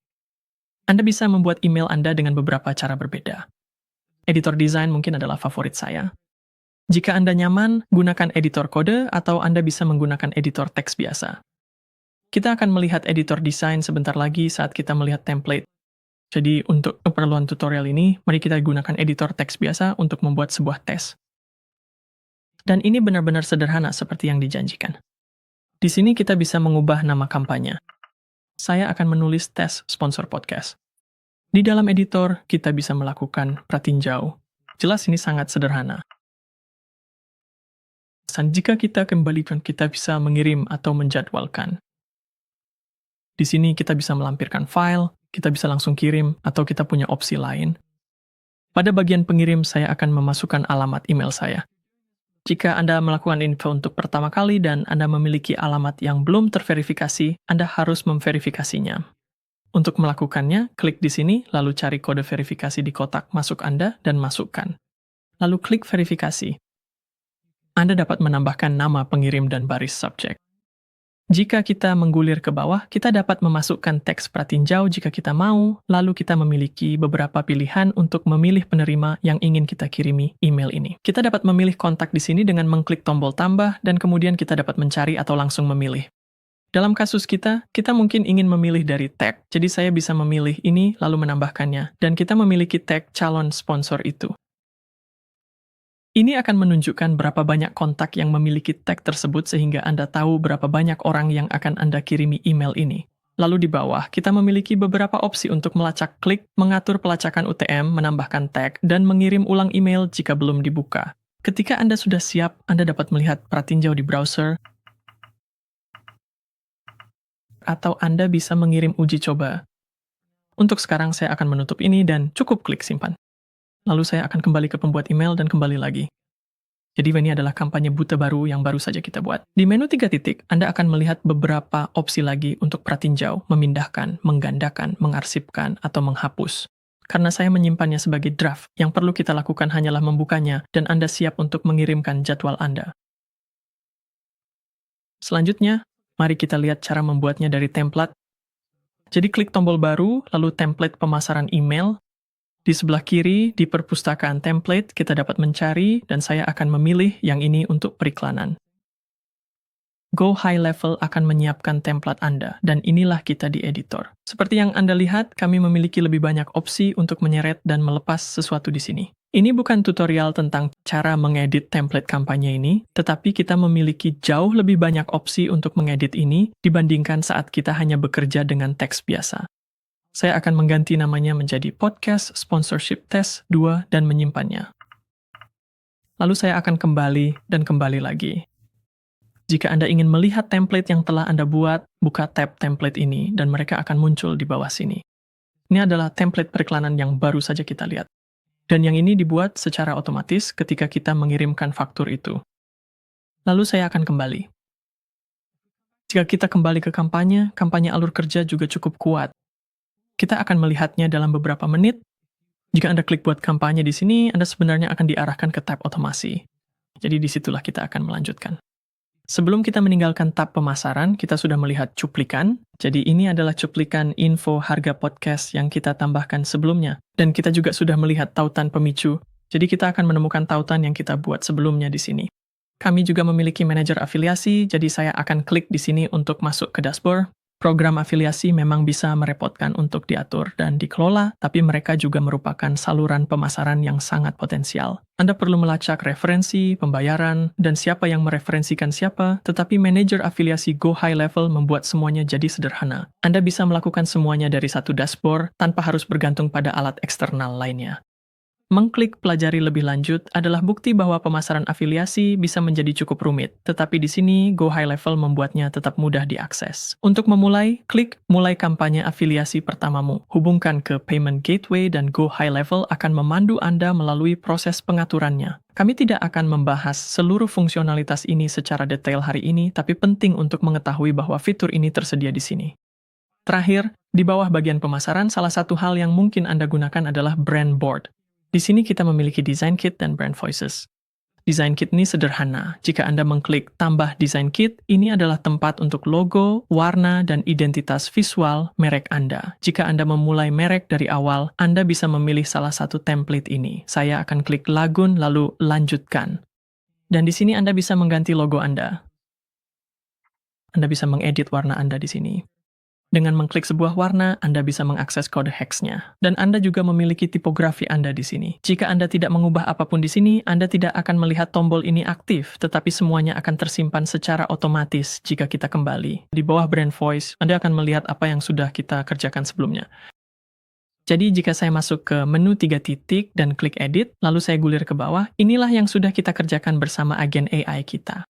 Anda bisa membuat email Anda dengan beberapa cara berbeda. Editor desain mungkin adalah favorit saya. Jika Anda nyaman, gunakan editor kode atau Anda bisa menggunakan editor teks biasa. Kita akan melihat editor desain sebentar lagi saat kita melihat template. Jadi untuk keperluan tutorial ini, mari kita gunakan editor teks biasa untuk membuat sebuah tes. Dan ini benar-benar sederhana seperti yang dijanjikan. Di sini kita bisa mengubah nama kampanye. Saya akan menulis tes sponsor podcast. Di dalam editor, kita bisa melakukan pratinjau. Jelas ini sangat sederhana. Dan jika kita kembalikan, kita bisa mengirim atau menjadwalkan. Di sini kita bisa melampirkan file, kita bisa langsung kirim, atau kita punya opsi lain. Pada bagian pengirim, saya akan memasukkan alamat email saya. Jika Anda melakukan info untuk pertama kali dan Anda memiliki alamat yang belum terverifikasi, Anda harus memverifikasinya. Untuk melakukannya, klik di sini, lalu cari kode verifikasi di kotak masuk Anda dan masukkan. Lalu klik verifikasi. Anda dapat menambahkan nama pengirim dan baris subjek. Jika kita menggulir ke bawah, kita dapat memasukkan teks pratinjau jika kita mau, lalu kita memiliki beberapa pilihan untuk memilih penerima yang ingin kita kirimi email ini. Kita dapat memilih kontak di sini dengan mengklik tombol tambah, dan kemudian kita dapat mencari atau langsung memilih. Dalam kasus kita mungkin ingin memilih dari tag, jadi saya bisa memilih ini lalu menambahkannya, dan kita memiliki tag calon sponsor itu. Ini akan menunjukkan berapa banyak kontak yang memiliki tag tersebut sehingga Anda tahu berapa banyak orang yang akan Anda kirimi email ini. Lalu di bawah, kita memiliki beberapa opsi untuk melacak klik, mengatur pelacakan UTM, menambahkan tag, dan mengirim ulang email jika belum dibuka. Ketika Anda sudah siap, Anda dapat melihat pratinjau di browser, atau Anda bisa mengirim uji coba. Untuk sekarang saya akan menutup ini dan cukup klik simpan. Lalu saya akan kembali ke pembuat email dan kembali lagi. Jadi ini adalah kampanye buta baru yang baru saja kita buat. Di menu 3 titik, Anda akan melihat beberapa opsi lagi untuk pratinjau, memindahkan, menggandakan, mengarsipkan, atau menghapus. Karena saya menyimpannya sebagai draft, yang perlu kita lakukan hanyalah membukanya dan Anda siap untuk mengirimkan jadwal Anda. Selanjutnya, mari kita lihat cara membuatnya dari template. Jadi klik tombol baru, lalu template pemasaran email. Di sebelah kiri, di perpustakaan template, kita dapat mencari, dan saya akan memilih yang ini untuk periklanan. Go High Level akan menyiapkan template Anda, dan inilah kita di editor. Seperti yang Anda lihat, kami memiliki lebih banyak opsi untuk menyeret dan melepas sesuatu di sini. Ini bukan tutorial tentang cara mengedit template kampanye ini, tetapi kita memiliki jauh lebih banyak opsi untuk mengedit ini dibandingkan saat kita hanya bekerja dengan teks biasa. Saya akan mengganti namanya menjadi Podcast Sponsorship Test 2 dan menyimpannya. Lalu saya akan kembali dan kembali lagi. Jika Anda ingin melihat template yang telah Anda buat, buka tab template ini dan mereka akan muncul di bawah sini. Ini adalah template periklanan yang baru saja kita lihat. Dan yang ini dibuat secara otomatis ketika kita mengirimkan faktur itu. Lalu saya akan kembali. Jika kita kembali ke kampanye alur kerja juga cukup kuat. Kita akan melihatnya dalam beberapa menit. Jika Anda klik buat kampanye di sini, Anda sebenarnya akan diarahkan ke tab otomasi. Jadi disitulah kita akan melanjutkan. Sebelum kita meninggalkan tab pemasaran, kita sudah melihat cuplikan. Jadi ini adalah cuplikan info harga podcast yang kita tambahkan sebelumnya. Dan kita juga sudah melihat tautan pemicu. Jadi kita akan menemukan tautan yang kita buat sebelumnya di sini. Kami juga memiliki manajer afiliasi, jadi saya akan klik di sini untuk masuk ke dashboard. Program afiliasi memang bisa merepotkan untuk diatur dan dikelola, tapi mereka juga merupakan saluran pemasaran yang sangat potensial. Anda perlu melacak referensi, pembayaran, dan siapa yang mereferensikan siapa, tetapi manajer afiliasi Go High Level membuat semuanya jadi sederhana. Anda bisa melakukan semuanya dari satu dashboard tanpa harus bergantung pada alat eksternal lainnya. Mengklik pelajari lebih lanjut adalah bukti bahwa pemasaran afiliasi bisa menjadi cukup rumit, tetapi di sini Go High Level membuatnya tetap mudah diakses. Untuk memulai, klik Mulai kampanye afiliasi pertamamu. Hubungkan ke Payment Gateway dan Go High Level akan memandu Anda melalui proses pengaturannya. Kami tidak akan membahas seluruh fungsionalitas ini secara detail hari ini, tapi penting untuk mengetahui bahwa fitur ini tersedia di sini. Terakhir, di bawah bagian pemasaran, salah satu hal yang mungkin Anda gunakan adalah Brand Board. Di sini kita memiliki Design Kit dan Brand Voices. Design Kit ini sederhana. Jika Anda mengklik tambah Design Kit, ini adalah tempat untuk logo, warna, dan identitas visual merek Anda. Jika Anda memulai merek dari awal, Anda bisa memilih salah satu template ini. Saya akan klik Lagun lalu Lanjutkan. Dan di sini Anda bisa mengganti logo Anda. Anda bisa mengedit warna Anda di sini. Dengan mengklik sebuah warna, Anda bisa mengakses kode hex-nya. Dan Anda juga memiliki tipografi Anda di sini. Jika Anda tidak mengubah apapun di sini, Anda tidak akan melihat tombol ini aktif, tetapi semuanya akan tersimpan secara otomatis jika kita kembali. Di bawah Brand Voice, Anda akan melihat apa yang sudah kita kerjakan sebelumnya. Jadi jika saya masuk ke menu 3 titik dan klik Edit, lalu saya gulir ke bawah, inilah yang sudah kita kerjakan bersama agen AI kita.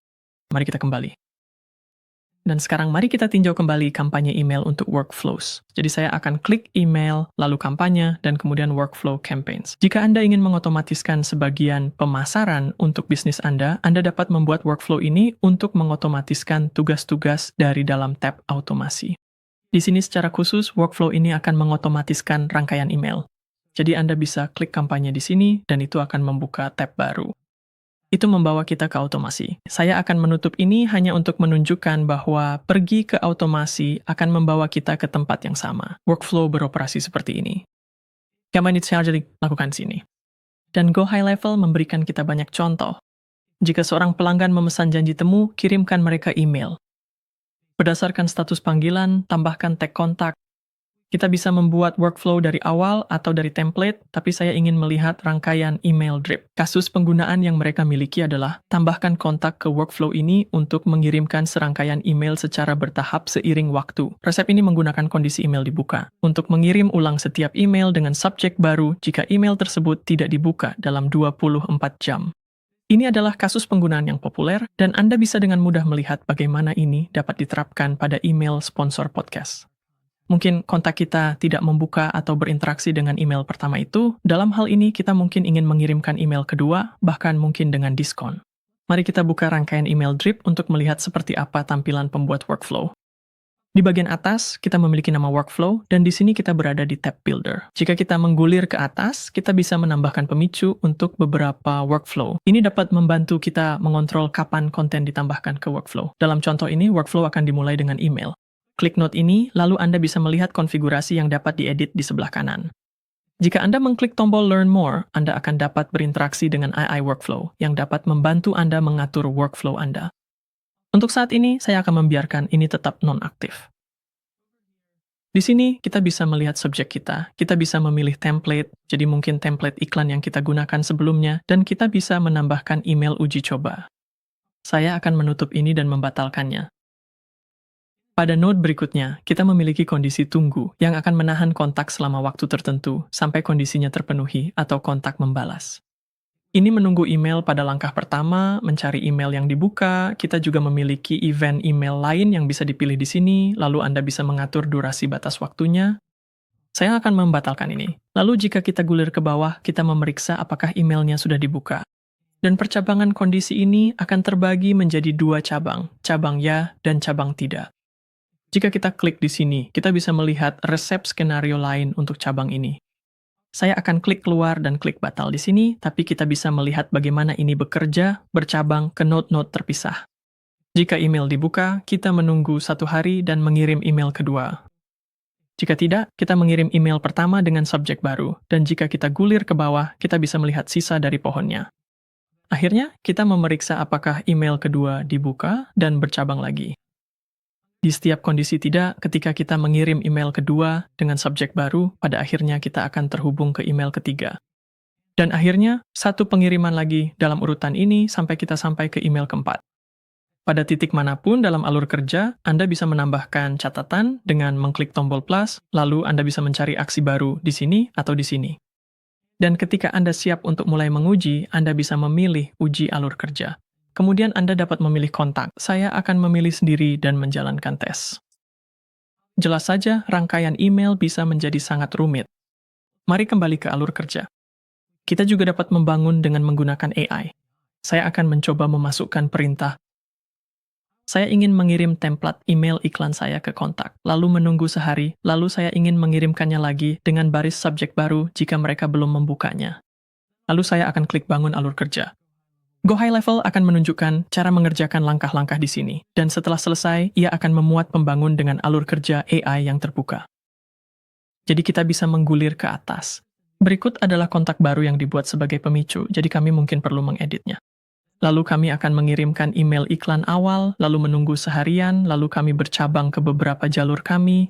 Mari kita kembali. Dan sekarang mari kita tinjau kembali kampanye email untuk workflows. Jadi saya akan klik email, lalu kampanye, dan kemudian workflow campaigns. Jika Anda ingin mengotomatiskan sebagian pemasaran untuk bisnis Anda dapat membuat workflow ini untuk mengotomatiskan tugas-tugas dari dalam tab automasi. Di sini secara khusus, workflow ini akan mengotomatiskan rangkaian email. Jadi Anda bisa klik kampanye di sini, dan itu akan membuka tab baru. Itu membawa kita ke automasi. Saya akan menutup ini hanya untuk menunjukkan bahwa pergi ke automasi akan membawa kita ke tempat yang sama. Workflow beroperasi seperti ini. Kapan itu jadi lakukan sini. Dan Go High Level memberikan kita banyak contoh. Jika seorang pelanggan memesan janji temu, kirimkan mereka email. Berdasarkan status panggilan, tambahkan tag kontak. Kita bisa membuat workflow dari awal atau dari template, tapi saya ingin melihat rangkaian email drip. Kasus penggunaan yang mereka miliki adalah tambahkan kontak ke workflow ini untuk mengirimkan serangkaian email secara bertahap seiring waktu. Resep ini menggunakan kondisi email dibuka. Untuk mengirim ulang setiap email dengan subjek baru jika email tersebut tidak dibuka dalam 24 jam. Ini adalah kasus penggunaan yang populer, dan Anda bisa dengan mudah melihat bagaimana ini dapat diterapkan pada email sponsor podcast. Mungkin kontak kita tidak membuka atau berinteraksi dengan email pertama itu, dalam hal ini kita mungkin ingin mengirimkan email kedua, bahkan mungkin dengan diskon. Mari kita buka rangkaian email drip untuk melihat seperti apa tampilan pembuat workflow. Di bagian atas, kita memiliki nama workflow, dan di sini kita berada di tab Builder. Jika kita menggulir ke atas, kita bisa menambahkan pemicu untuk beberapa workflow. Ini dapat membantu kita mengontrol kapan konten ditambahkan ke workflow. Dalam contoh ini, workflow akan dimulai dengan email. Klik note ini, lalu Anda bisa melihat konfigurasi yang dapat diedit di sebelah kanan. Jika Anda mengklik tombol Learn More, Anda akan dapat berinteraksi dengan AI Workflow yang dapat membantu Anda mengatur workflow Anda. Untuk saat ini, saya akan membiarkan ini tetap non-aktif. Di sini, kita bisa melihat subjek kita bisa memilih template, jadi mungkin template iklan yang kita gunakan sebelumnya, dan kita bisa menambahkan email uji coba. Saya akan menutup ini dan membatalkannya. Pada node berikutnya, kita memiliki kondisi tunggu yang akan menahan kontak selama waktu tertentu sampai kondisinya terpenuhi atau kontak membalas. Ini menunggu email pada langkah pertama, mencari email yang dibuka, kita juga memiliki event email lain yang bisa dipilih di sini, lalu Anda bisa mengatur durasi batas waktunya. Saya akan membatalkan ini. Lalu jika kita gulir ke bawah, kita memeriksa apakah emailnya sudah dibuka. Dan percabangan kondisi ini akan terbagi menjadi 2 cabang ya dan cabang tidak. Jika kita klik di sini, kita bisa melihat resep skenario lain untuk cabang ini. Saya akan klik keluar dan klik batal di sini, tapi kita bisa melihat bagaimana ini bekerja bercabang ke node-node terpisah. Jika email dibuka, kita menunggu 1 hari dan mengirim email kedua. Jika tidak, kita mengirim email pertama dengan subjek baru, dan jika kita gulir ke bawah, kita bisa melihat sisa dari pohonnya. Akhirnya, kita memeriksa apakah email kedua dibuka dan bercabang lagi. Di setiap kondisi tidak, ketika kita mengirim email kedua dengan subjek baru, pada akhirnya kita akan terhubung ke email ketiga. Dan akhirnya, 1 pengiriman lagi dalam urutan ini sampai kita sampai ke email keempat. Pada titik manapun dalam alur kerja, Anda bisa menambahkan catatan dengan mengklik tombol plus, lalu Anda bisa mencari aksi baru di sini atau di sini. Dan ketika Anda siap untuk mulai menguji, Anda bisa memilih uji alur kerja. Kemudian Anda dapat memilih kontak. Saya akan memilih sendiri dan menjalankan tes. Jelas saja, rangkaian email bisa menjadi sangat rumit. Mari kembali ke alur kerja. Kita juga dapat membangun dengan menggunakan AI. Saya akan mencoba memasukkan perintah. Saya ingin mengirim template email iklan saya ke kontak, lalu menunggu sehari, lalu saya ingin mengirimkannya lagi dengan baris subjek baru jika mereka belum membukanya. Lalu saya akan klik bangun alur kerja. Go High Level akan menunjukkan cara mengerjakan langkah-langkah di sini, dan setelah selesai, ia akan memuat pembangun dengan alur kerja AI yang terbuka. Jadi kita bisa menggulir ke atas. Berikut adalah kontak baru yang dibuat sebagai pemicu, jadi kami mungkin perlu mengeditnya. Lalu kami akan mengirimkan email iklan awal, lalu menunggu seharian, lalu kami bercabang ke beberapa jalur kami.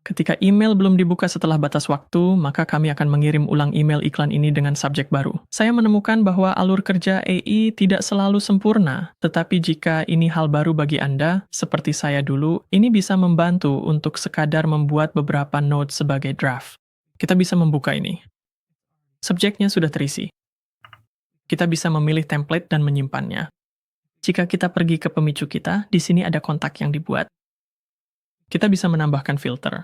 Ketika email belum dibuka setelah batas waktu, maka kami akan mengirim ulang email iklan ini dengan subjek baru. Saya menemukan bahwa alur kerja AI tidak selalu sempurna, tetapi jika ini hal baru bagi Anda, seperti saya dulu, ini bisa membantu untuk sekadar membuat beberapa note sebagai draft. Kita bisa membuka ini. Subjeknya sudah terisi. Kita bisa memilih template dan menyimpannya. Jika kita pergi ke pemicu kita, di sini ada kontak yang dibuat. Kita bisa menambahkan filter.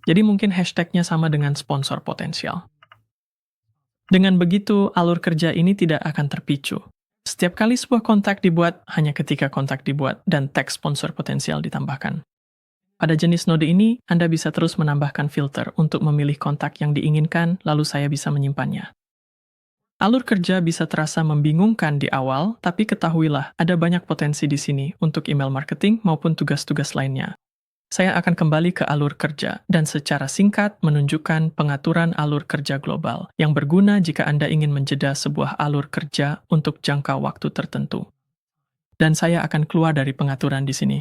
Jadi mungkin hashtagnya sama dengan sponsor potensial. Dengan begitu, alur kerja ini tidak akan terpicu. Setiap kali sebuah kontak dibuat, hanya ketika kontak dibuat dan teks sponsor potensial ditambahkan. Pada jenis node ini, Anda bisa terus menambahkan filter untuk memilih kontak yang diinginkan, lalu saya bisa menyimpannya. Alur kerja bisa terasa membingungkan di awal, tapi ketahuilah ada banyak potensi di sini untuk email marketing maupun tugas-tugas lainnya. Saya akan kembali ke alur kerja dan secara singkat menunjukkan pengaturan alur kerja global yang berguna jika Anda ingin menjeda sebuah alur kerja untuk jangka waktu tertentu. Dan saya akan keluar dari pengaturan di sini.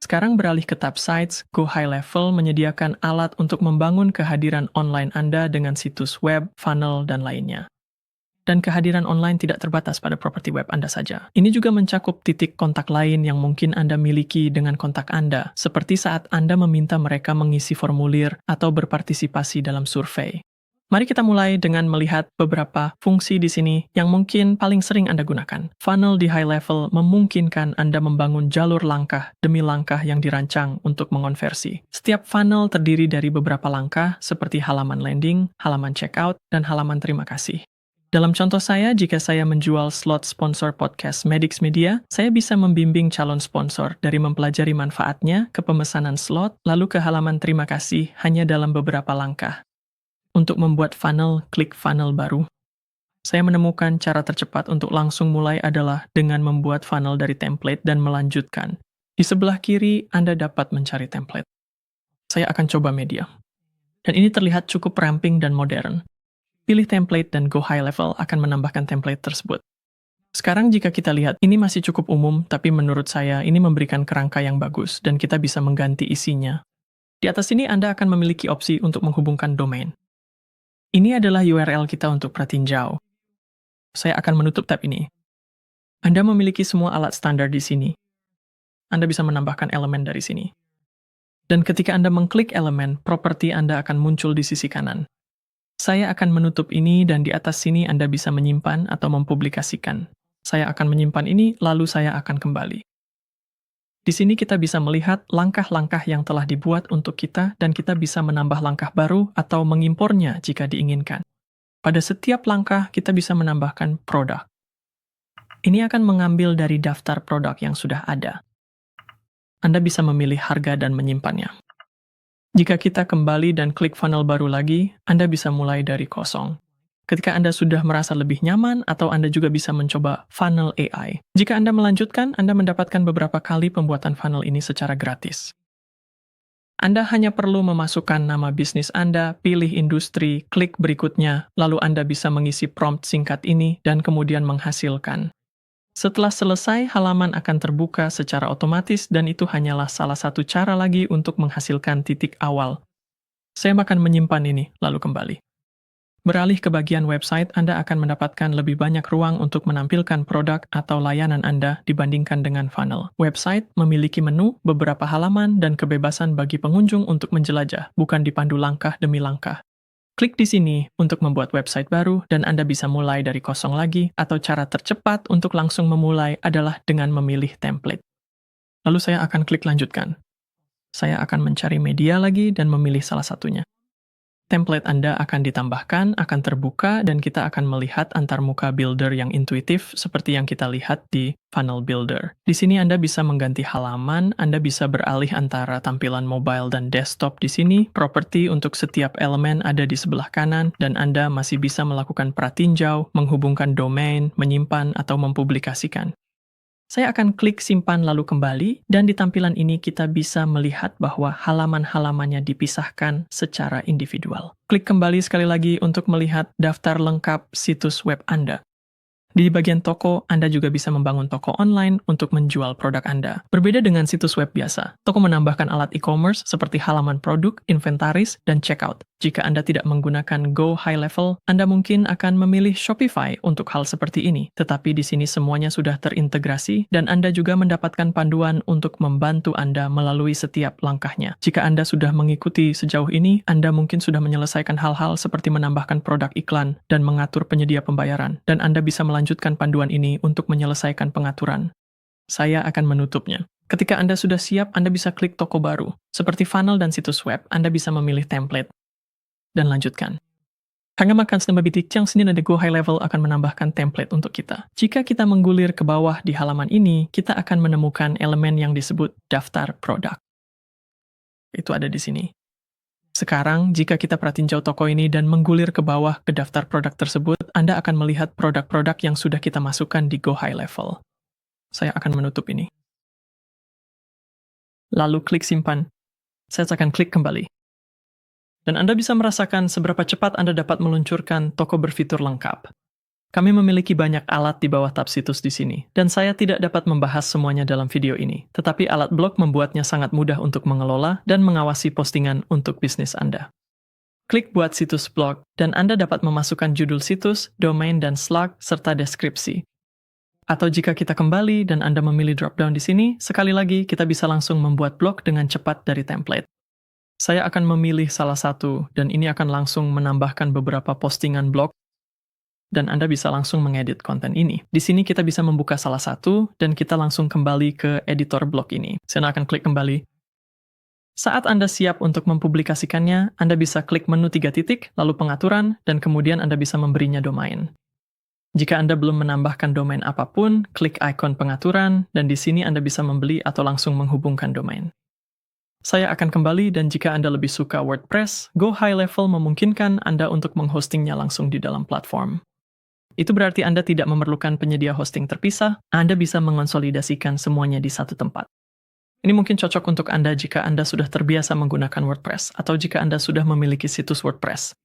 Sekarang beralih ke tab Sites, Go High Level menyediakan alat untuk membangun kehadiran online Anda dengan situs web, funnel, dan lainnya. Dan kehadiran online tidak terbatas pada properti web Anda saja. Ini juga mencakup titik kontak lain yang mungkin Anda miliki dengan kontak Anda, seperti saat Anda meminta mereka mengisi formulir atau berpartisipasi dalam survei. Mari kita mulai dengan melihat beberapa fungsi di sini yang mungkin paling sering Anda gunakan. Funnel di high level memungkinkan Anda membangun jalur langkah demi langkah yang dirancang untuk mengonversi. Setiap funnel terdiri dari beberapa langkah seperti halaman landing, halaman checkout, dan halaman terima kasih. Dalam contoh saya, jika saya menjual slot sponsor podcast Medix Media, saya bisa membimbing calon sponsor dari mempelajari manfaatnya ke pemesanan slot, lalu ke halaman terima kasih hanya dalam beberapa langkah. Untuk membuat funnel, klik funnel baru. Saya menemukan cara tercepat untuk langsung mulai adalah dengan membuat funnel dari template dan melanjutkan. Di sebelah kiri, Anda dapat mencari template. Saya akan coba media. Dan ini terlihat cukup ramping dan modern. Pilih template dan Go High Level akan menambahkan template tersebut. Sekarang jika kita lihat, ini masih cukup umum, tapi menurut saya ini memberikan kerangka yang bagus dan kita bisa mengganti isinya. Di atas ini Anda akan memiliki opsi untuk menghubungkan domain. Ini adalah URL kita untuk pratinjau. Saya akan menutup tab ini. Anda memiliki semua alat standar di sini. Anda bisa menambahkan elemen dari sini. Dan ketika Anda mengklik elemen, properti Anda akan muncul di sisi kanan. Saya akan menutup ini dan di atas sini Anda bisa menyimpan atau mempublikasikan. Saya akan menyimpan ini, lalu saya akan kembali. Di sini kita bisa melihat langkah-langkah yang telah dibuat untuk kita dan kita bisa menambah langkah baru atau mengimpornya jika diinginkan. Pada setiap langkah, kita bisa menambahkan produk. Ini akan mengambil dari daftar produk yang sudah ada. Anda bisa memilih harga dan menyimpannya. Jika kita kembali dan klik funnel baru lagi, Anda bisa mulai dari kosong. Ketika Anda sudah merasa lebih nyaman, atau Anda juga bisa mencoba funnel AI. Jika Anda melanjutkan, Anda mendapatkan beberapa kali pembuatan funnel ini secara gratis. Anda hanya perlu memasukkan nama bisnis Anda, pilih industri, klik berikutnya, lalu Anda bisa mengisi prompt singkat ini dan kemudian menghasilkan. Setelah selesai, halaman akan terbuka secara otomatis dan itu hanyalah salah satu cara lagi untuk menghasilkan titik awal. Saya akan menyimpan ini, lalu kembali. Beralih ke bagian website, Anda akan mendapatkan lebih banyak ruang untuk menampilkan produk atau layanan Anda dibandingkan dengan funnel. Website memiliki menu, beberapa halaman, dan kebebasan bagi pengunjung untuk menjelajah, bukan dipandu langkah demi langkah. Klik di sini untuk membuat website baru dan Anda bisa mulai dari kosong lagi atau cara tercepat untuk langsung memulai adalah dengan memilih template. Lalu saya akan klik lanjutkan. Saya akan mencari media lagi dan memilih salah satunya. Template Anda akan ditambahkan, akan terbuka, dan kita akan melihat antarmuka builder yang intuitif seperti yang kita lihat di Funnel Builder. Di sini Anda bisa mengganti halaman, Anda bisa beralih antara tampilan mobile dan desktop di sini, properti untuk setiap elemen ada di sebelah kanan, dan Anda masih bisa melakukan pratinjau, menghubungkan domain, menyimpan, atau mempublikasikan. Saya akan klik simpan lalu kembali, dan di tampilan ini kita bisa melihat bahwa halaman-halamannya dipisahkan secara individual. Klik kembali sekali lagi untuk melihat daftar lengkap situs web Anda. Di bagian toko, Anda juga bisa membangun toko online untuk menjual produk Anda. Berbeda dengan situs web biasa, toko menambahkan alat e-commerce seperti halaman produk, inventaris, dan checkout. Jika Anda tidak menggunakan Go High Level, Anda mungkin akan memilih Shopify untuk hal seperti ini. Tetapi di sini semuanya sudah terintegrasi dan Anda juga mendapatkan panduan untuk membantu Anda melalui setiap langkahnya. Jika Anda sudah mengikuti sejauh ini, Anda mungkin sudah menyelesaikan hal-hal seperti menambahkan produk iklan dan mengatur penyedia pembayaran, dan Anda bisa melanjutkan panduan ini untuk menyelesaikan pengaturan. Saya akan menutupnya. Ketika Anda sudah siap, Anda bisa klik toko baru. Seperti funnel dan situs web, Anda bisa memilih template dan lanjutkan. Hangamakan Snembabiti Tiang Senin ada Go High Level akan menambahkan template untuk kita. Jika kita menggulir ke bawah di halaman ini, kita akan menemukan elemen yang disebut daftar produk. Itu ada di sini. Sekarang, jika kita tinjau toko ini dan menggulir ke bawah ke daftar produk tersebut, Anda akan melihat produk-produk yang sudah kita masukkan di Go High Level. Saya akan menutup ini. Lalu klik simpan. Saya akan klik kembali. Dan Anda bisa merasakan seberapa cepat Anda dapat meluncurkan toko berfitur lengkap. Kami memiliki banyak alat di bawah tab situs di sini, dan saya tidak dapat membahas semuanya dalam video ini, tetapi alat blog membuatnya sangat mudah untuk mengelola dan mengawasi postingan untuk bisnis Anda. Klik buat situs blog, dan Anda dapat memasukkan judul situs, domain, dan slug, serta deskripsi. Atau jika kita kembali dan Anda memilih drop-down di sini, sekali lagi kita bisa langsung membuat blog dengan cepat dari template. Saya akan memilih salah satu, dan ini akan langsung menambahkan beberapa postingan blog, dan Anda bisa langsung mengedit konten ini. Di sini kita bisa membuka salah satu, dan kita langsung kembali ke editor blog ini. Saya akan klik kembali. Saat Anda siap untuk mempublikasikannya, Anda bisa klik menu 3 titik, lalu pengaturan, dan kemudian Anda bisa memberinya domain. Jika Anda belum menambahkan domain apapun, klik ikon pengaturan, dan di sini Anda bisa membeli atau langsung menghubungkan domain. Saya akan kembali, dan jika Anda lebih suka WordPress, Go High Level memungkinkan Anda untuk menghostingnya langsung di dalam platform. Itu berarti Anda tidak memerlukan penyedia hosting terpisah, Anda bisa mengonsolidasikan semuanya di satu tempat. Ini mungkin cocok untuk Anda jika Anda sudah terbiasa menggunakan WordPress, atau jika Anda sudah memiliki situs WordPress.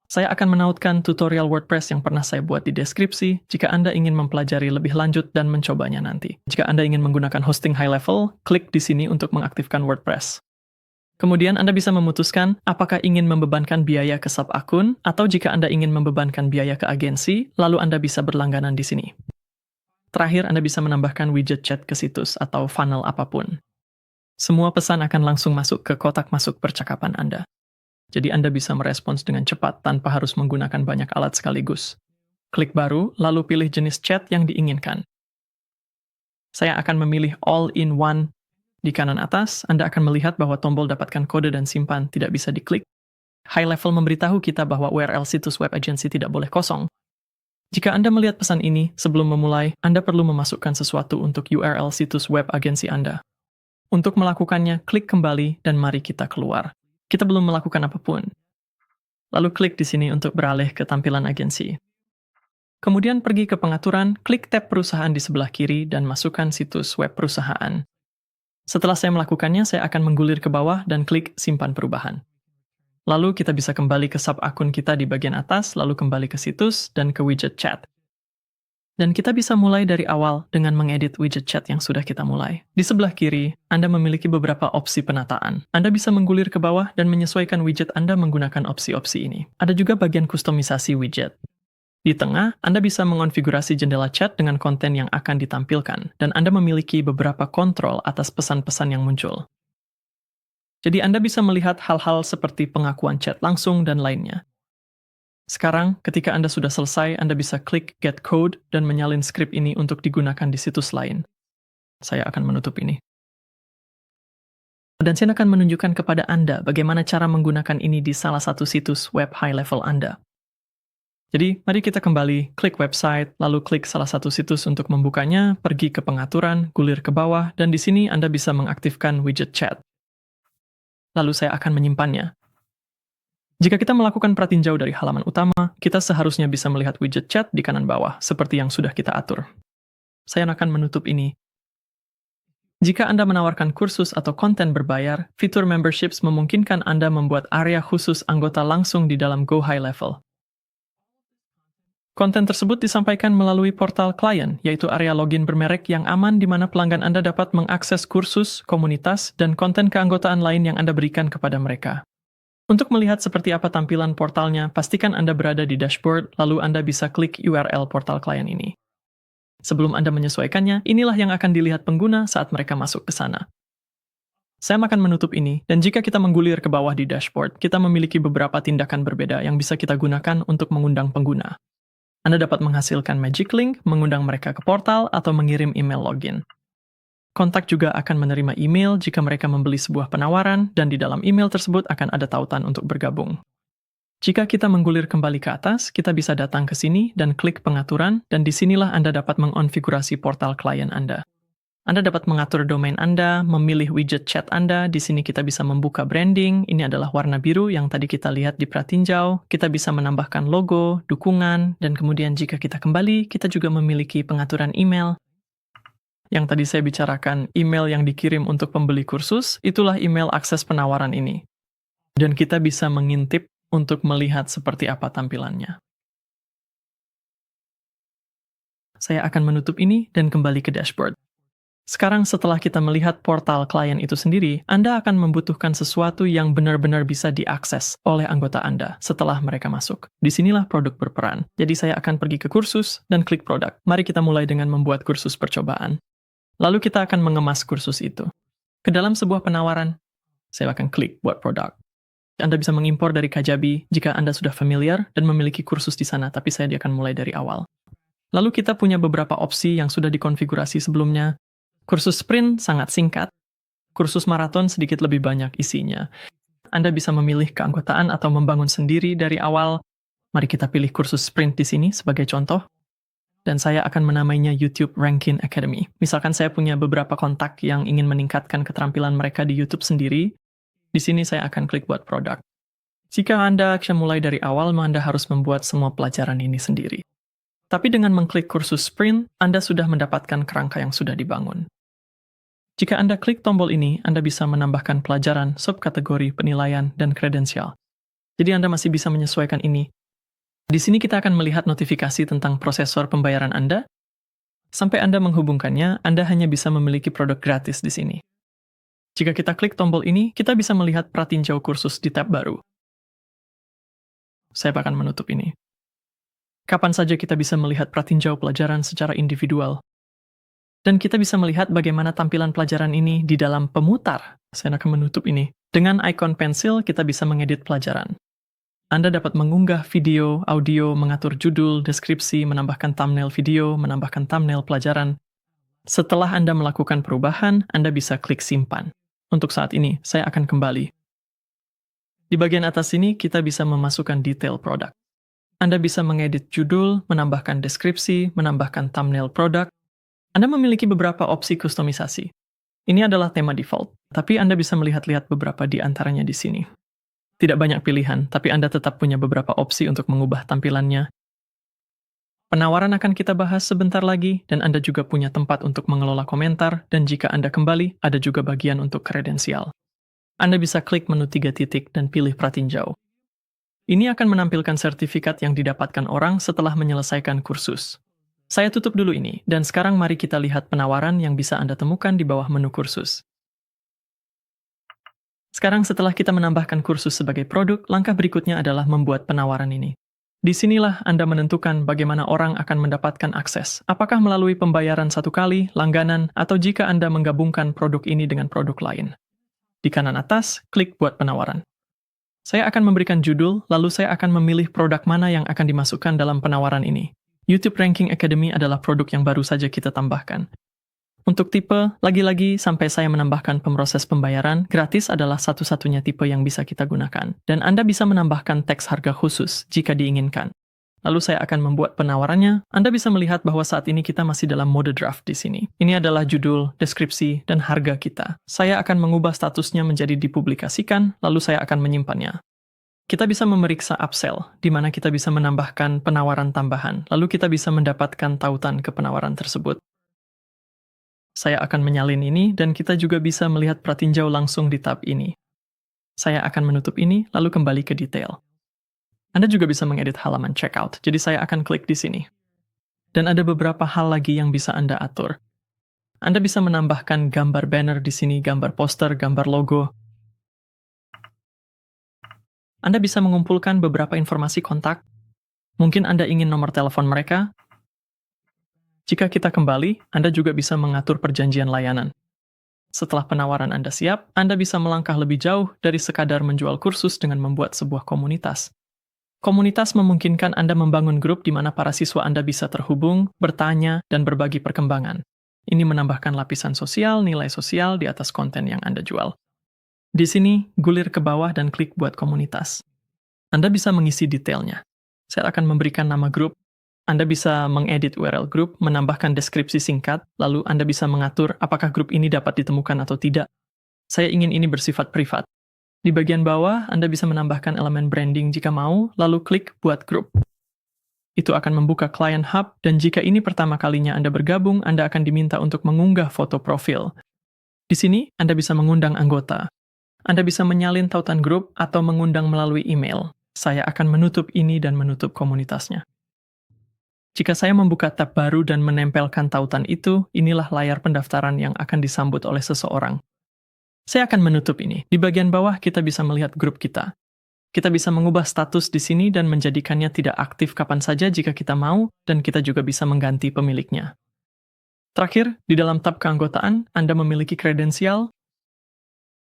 Saya akan menautkan tutorial WordPress yang pernah saya buat di deskripsi jika Anda ingin mempelajari lebih lanjut dan mencobanya nanti. Jika Anda ingin menggunakan hosting high level, klik di sini untuk mengaktifkan WordPress. Kemudian Anda bisa memutuskan apakah ingin membebankan biaya ke sub akun, atau jika Anda ingin membebankan biaya ke agensi, lalu Anda bisa berlangganan di sini. Terakhir, Anda bisa menambahkan widget chat ke situs atau funnel apapun. Semua pesan akan langsung masuk ke kotak masuk percakapan Anda. Jadi Anda bisa merespons dengan cepat tanpa harus menggunakan banyak alat sekaligus. Klik baru, lalu pilih jenis chat yang diinginkan. Saya akan memilih all-in-one. Di kanan atas, Anda akan melihat bahwa tombol dapatkan kode dan simpan tidak bisa diklik. High Level memberitahu kita bahwa URL situs web agensi tidak boleh kosong. Jika Anda melihat pesan ini, sebelum memulai, Anda perlu memasukkan sesuatu untuk URL situs web agensi Anda. Untuk melakukannya, klik kembali dan mari kita keluar. Kita belum melakukan apapun. Lalu klik di sini untuk beralih ke tampilan agensi. Kemudian pergi ke pengaturan, klik tab perusahaan di sebelah kiri dan masukkan situs web perusahaan. Setelah saya melakukannya, saya akan menggulir ke bawah dan klik simpan perubahan. Lalu kita bisa kembali ke sub akun kita di bagian atas, lalu kembali ke situs dan ke widget chat. Dan kita bisa mulai dari awal dengan mengedit widget chat yang sudah kita mulai. Di sebelah kiri, Anda memiliki beberapa opsi penataan. Anda bisa menggulir ke bawah dan menyesuaikan widget Anda menggunakan opsi-opsi ini. Ada juga bagian kustomisasi widget. Di tengah, Anda bisa mengonfigurasi jendela chat dengan konten yang akan ditampilkan, dan Anda memiliki beberapa kontrol atas pesan-pesan yang muncul. Jadi Anda bisa melihat hal-hal seperti pengakuan chat langsung dan lainnya. Sekarang, ketika Anda sudah selesai, Anda bisa klik Get Code dan menyalin skrip ini untuk digunakan di situs lain. Saya akan menutup ini. Dan saya akan menunjukkan kepada Anda bagaimana cara menggunakan ini di salah satu situs web high level Anda. Jadi, mari kita kembali, klik website, lalu klik salah satu situs untuk membukanya, pergi ke pengaturan, gulir ke bawah, dan di sini Anda bisa mengaktifkan widget chat. Lalu saya akan menyimpannya. Jika kita melakukan pratinjau dari halaman utama, kita seharusnya bisa melihat widget chat di kanan bawah, seperti yang sudah kita atur. Saya akan menutup ini. Jika Anda menawarkan kursus atau konten berbayar, fitur memberships memungkinkan Anda membuat area khusus anggota langsung di dalam Go High Level. Konten tersebut disampaikan melalui portal klien, yaitu area login bermerek yang aman di mana pelanggan Anda dapat mengakses kursus, komunitas, dan konten keanggotaan lain yang Anda berikan kepada mereka. Untuk melihat seperti apa tampilan portalnya, pastikan Anda berada di dashboard, lalu Anda bisa klik URL portal klien ini. Sebelum Anda menyesuaikannya, inilah yang akan dilihat pengguna saat mereka masuk ke sana. Saya akan menutup ini, dan jika kita menggulir ke bawah di dashboard, kita memiliki beberapa tindakan berbeda yang bisa kita gunakan untuk mengundang pengguna. Anda dapat menghasilkan magic link, mengundang mereka ke portal, atau mengirim email login. Kontak juga akan menerima email jika mereka membeli sebuah penawaran, dan di dalam email tersebut akan ada tautan untuk bergabung. Jika kita menggulir kembali ke atas, kita bisa datang ke sini dan klik pengaturan, dan disinilah Anda dapat mengonfigurasi portal klien Anda. Anda dapat mengatur domain Anda, memilih widget chat Anda. Di sini kita bisa membuka branding. Ini adalah warna biru yang tadi kita lihat di pratinjau. Kita bisa menambahkan logo, dukungan, dan kemudian jika kita kembali, kita juga memiliki pengaturan email. Yang tadi saya bicarakan, email yang dikirim untuk pembeli kursus, itulah email akses penawaran ini. Dan kita bisa mengintip untuk melihat seperti apa tampilannya. Saya akan menutup ini dan kembali ke dashboard. Sekarang setelah kita melihat portal klien itu sendiri, Anda akan membutuhkan sesuatu yang benar-benar bisa diakses oleh anggota Anda setelah mereka masuk. Disinilah produk berperan. Jadi saya akan pergi ke kursus dan klik produk. Mari kita mulai dengan membuat kursus percobaan. Lalu kita akan mengemas kursus itu. Ke dalam sebuah penawaran, saya akan klik buat produk. Anda bisa mengimpor dari Kajabi jika Anda sudah familiar dan memiliki kursus di sana, tapi saya akan mulai dari awal. Lalu kita punya beberapa opsi yang sudah dikonfigurasi sebelumnya. Kursus sprint sangat singkat, kursus maraton sedikit lebih banyak isinya. Anda bisa memilih keanggotaan atau membangun sendiri dari awal. Mari kita pilih kursus sprint di sini sebagai contoh. Dan saya akan menamainya YouTube Ranking Academy. Misalkan saya punya beberapa kontak yang ingin meningkatkan keterampilan mereka di YouTube sendiri. Di sini saya akan klik buat produk. Jika Anda akan mulai dari awal, Anda harus membuat semua pelajaran ini sendiri. Tapi dengan mengklik kursus sprint, Anda sudah mendapatkan kerangka yang sudah dibangun. Jika Anda klik tombol ini, Anda bisa menambahkan pelajaran, subkategori, penilaian, dan kredensial. Jadi Anda masih bisa menyesuaikan ini. Di sini kita akan melihat notifikasi tentang prosesor pembayaran Anda. Sampai Anda menghubungkannya, Anda hanya bisa memiliki produk gratis di sini. Jika kita klik tombol ini, kita bisa melihat pratinjau kursus di tab baru. Saya akan menutup ini. Kapan saja kita bisa melihat pratinjau pelajaran secara individual. Dan kita bisa melihat bagaimana tampilan pelajaran ini di dalam pemutar. Saya akan menutup ini. Dengan ikon pensil, kita bisa mengedit pelajaran. Anda dapat mengunggah video, audio, mengatur judul, deskripsi, menambahkan thumbnail video, menambahkan thumbnail pelajaran. Setelah Anda melakukan perubahan, Anda bisa klik simpan. Untuk saat ini, saya akan kembali. Di bagian atas sini, kita bisa memasukkan detail produk. Anda bisa mengedit judul, menambahkan deskripsi, menambahkan thumbnail produk. Anda memiliki beberapa opsi kustomisasi. Ini adalah tema default, tapi Anda bisa melihat-lihat beberapa di antaranya di sini. Tidak banyak pilihan, tapi Anda tetap punya beberapa opsi untuk mengubah tampilannya. Penawaran akan kita bahas sebentar lagi, dan Anda juga punya tempat untuk mengelola komentar, dan jika Anda kembali, ada juga bagian untuk kredensial. Anda bisa klik menu 3 titik dan pilih pratinjau. Ini akan menampilkan sertifikat yang didapatkan orang setelah menyelesaikan kursus. Saya tutup dulu ini, dan sekarang mari kita lihat penawaran yang bisa Anda temukan di bawah menu kursus. Sekarang setelah kita menambahkan kursus sebagai produk, langkah berikutnya adalah membuat penawaran ini. Disinilah Anda menentukan bagaimana orang akan mendapatkan akses. Apakah melalui pembayaran satu kali, langganan, atau jika Anda menggabungkan produk ini dengan produk lain. Di kanan atas, klik buat penawaran. Saya akan memberikan judul, lalu saya akan memilih produk mana yang akan dimasukkan dalam penawaran ini. YouTube Ranking Academy adalah produk yang baru saja kita tambahkan. Untuk tipe, lagi-lagi sampai saya menambahkan pemroses pembayaran, gratis adalah satu-satunya tipe yang bisa kita gunakan. Dan Anda bisa menambahkan teks harga khusus jika diinginkan. Lalu saya akan membuat penawarannya. Anda bisa melihat bahwa saat ini kita masih dalam mode draft di sini. Ini adalah judul, deskripsi, dan harga kita. Saya akan mengubah statusnya menjadi dipublikasikan, lalu saya akan menyimpannya. Kita bisa memeriksa upsell, di mana kita bisa menambahkan penawaran tambahan, lalu kita bisa mendapatkan tautan ke penawaran tersebut. Saya akan menyalin ini, dan kita juga bisa melihat pratinjau langsung di tab ini. Saya akan menutup ini, lalu kembali ke detail. Anda juga bisa mengedit halaman checkout, jadi saya akan klik di sini. Dan ada beberapa hal lagi yang bisa Anda atur. Anda bisa menambahkan gambar banner di sini, gambar poster, gambar logo. Anda bisa mengumpulkan beberapa informasi kontak. Mungkin Anda ingin nomor telepon mereka. Jika kita kembali, Anda juga bisa mengatur perjanjian layanan. Setelah penawaran Anda siap, Anda bisa melangkah lebih jauh dari sekadar menjual kursus dengan membuat sebuah komunitas. Komunitas memungkinkan Anda membangun grup di mana para siswa Anda bisa terhubung, bertanya, dan berbagi perkembangan. Ini menambahkan lapisan sosial, nilai sosial di atas konten yang Anda jual. Di sini, gulir ke bawah dan klik buat komunitas. Anda bisa mengisi detailnya. Saya akan memberikan nama grup. Anda bisa mengedit URL grup, menambahkan deskripsi singkat, lalu Anda bisa mengatur apakah grup ini dapat ditemukan atau tidak. Saya ingin ini bersifat privat. Di bagian bawah, Anda bisa menambahkan elemen branding jika mau, lalu klik Buat Grup. Itu akan membuka Client Hub, dan jika ini pertama kalinya Anda bergabung, Anda akan diminta untuk mengunggah foto profil. Di sini, Anda bisa mengundang anggota. Anda bisa menyalin tautan grup atau mengundang melalui email. Saya akan menutup ini dan menutup komunitasnya. Jika saya membuka tab baru dan menempelkan tautan itu, inilah layar pendaftaran yang akan disambut oleh seseorang. Saya akan menutup ini. Di bagian bawah kita bisa melihat grup kita. Kita bisa mengubah status di sini dan menjadikannya tidak aktif kapan saja jika kita mau, dan kita juga bisa mengganti pemiliknya. Terakhir, di dalam tab keanggotaan, Anda memiliki kredensial,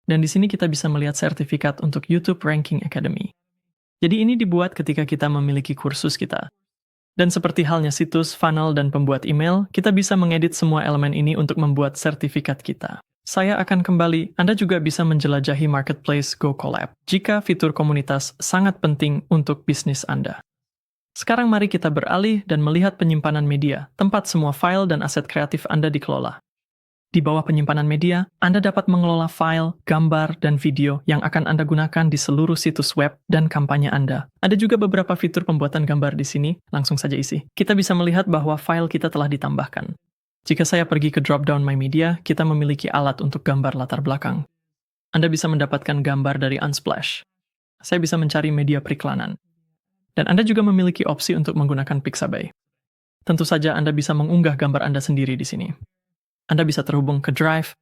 dan di sini kita bisa melihat sertifikat untuk YouTube Ranking Academy. Jadi ini dibuat ketika kita memiliki kursus kita. Dan seperti halnya situs, funnel, dan pembuat email, kita bisa mengedit semua elemen ini untuk membuat sertifikat kita. Saya akan kembali, Anda juga bisa menjelajahi Marketplace Go Collab jika fitur komunitas sangat penting untuk bisnis Anda. Sekarang mari kita beralih dan melihat penyimpanan media, tempat semua file dan aset kreatif Anda dikelola. Di bawah penyimpanan media, Anda dapat mengelola file, gambar, dan video yang akan Anda gunakan di seluruh situs web dan kampanye Anda. Ada juga beberapa fitur pembuatan gambar di sini, langsung saja isi. Kita bisa melihat bahwa file kita telah ditambahkan. Jika saya pergi ke drop-down My Media, kita memiliki alat untuk gambar latar belakang. Anda bisa mendapatkan gambar dari Unsplash. Saya bisa mencari media periklanan. Dan Anda juga memiliki opsi untuk menggunakan Pixabay. Tentu saja Anda bisa mengunggah gambar Anda sendiri di sini. Anda bisa terhubung ke Drive.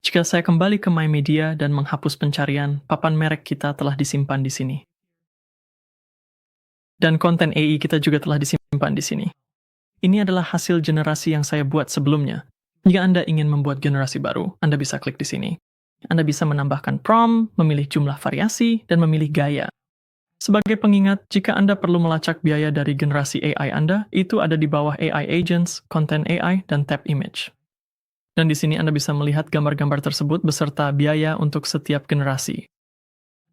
Jika saya kembali ke My Media dan menghapus pencarian, papan merek kita telah disimpan di sini. Dan konten AI kita juga telah disimpan di sini. Ini adalah hasil generasi yang saya buat sebelumnya. Jika Anda ingin membuat generasi baru, Anda bisa klik di sini. Anda bisa menambahkan prompt, memilih jumlah variasi, dan memilih gaya. Sebagai pengingat, jika Anda perlu melacak biaya dari generasi AI Anda, itu ada di bawah AI Agents, Content AI, dan Tab Image. Dan di sini Anda bisa melihat gambar-gambar tersebut beserta biaya untuk setiap generasi.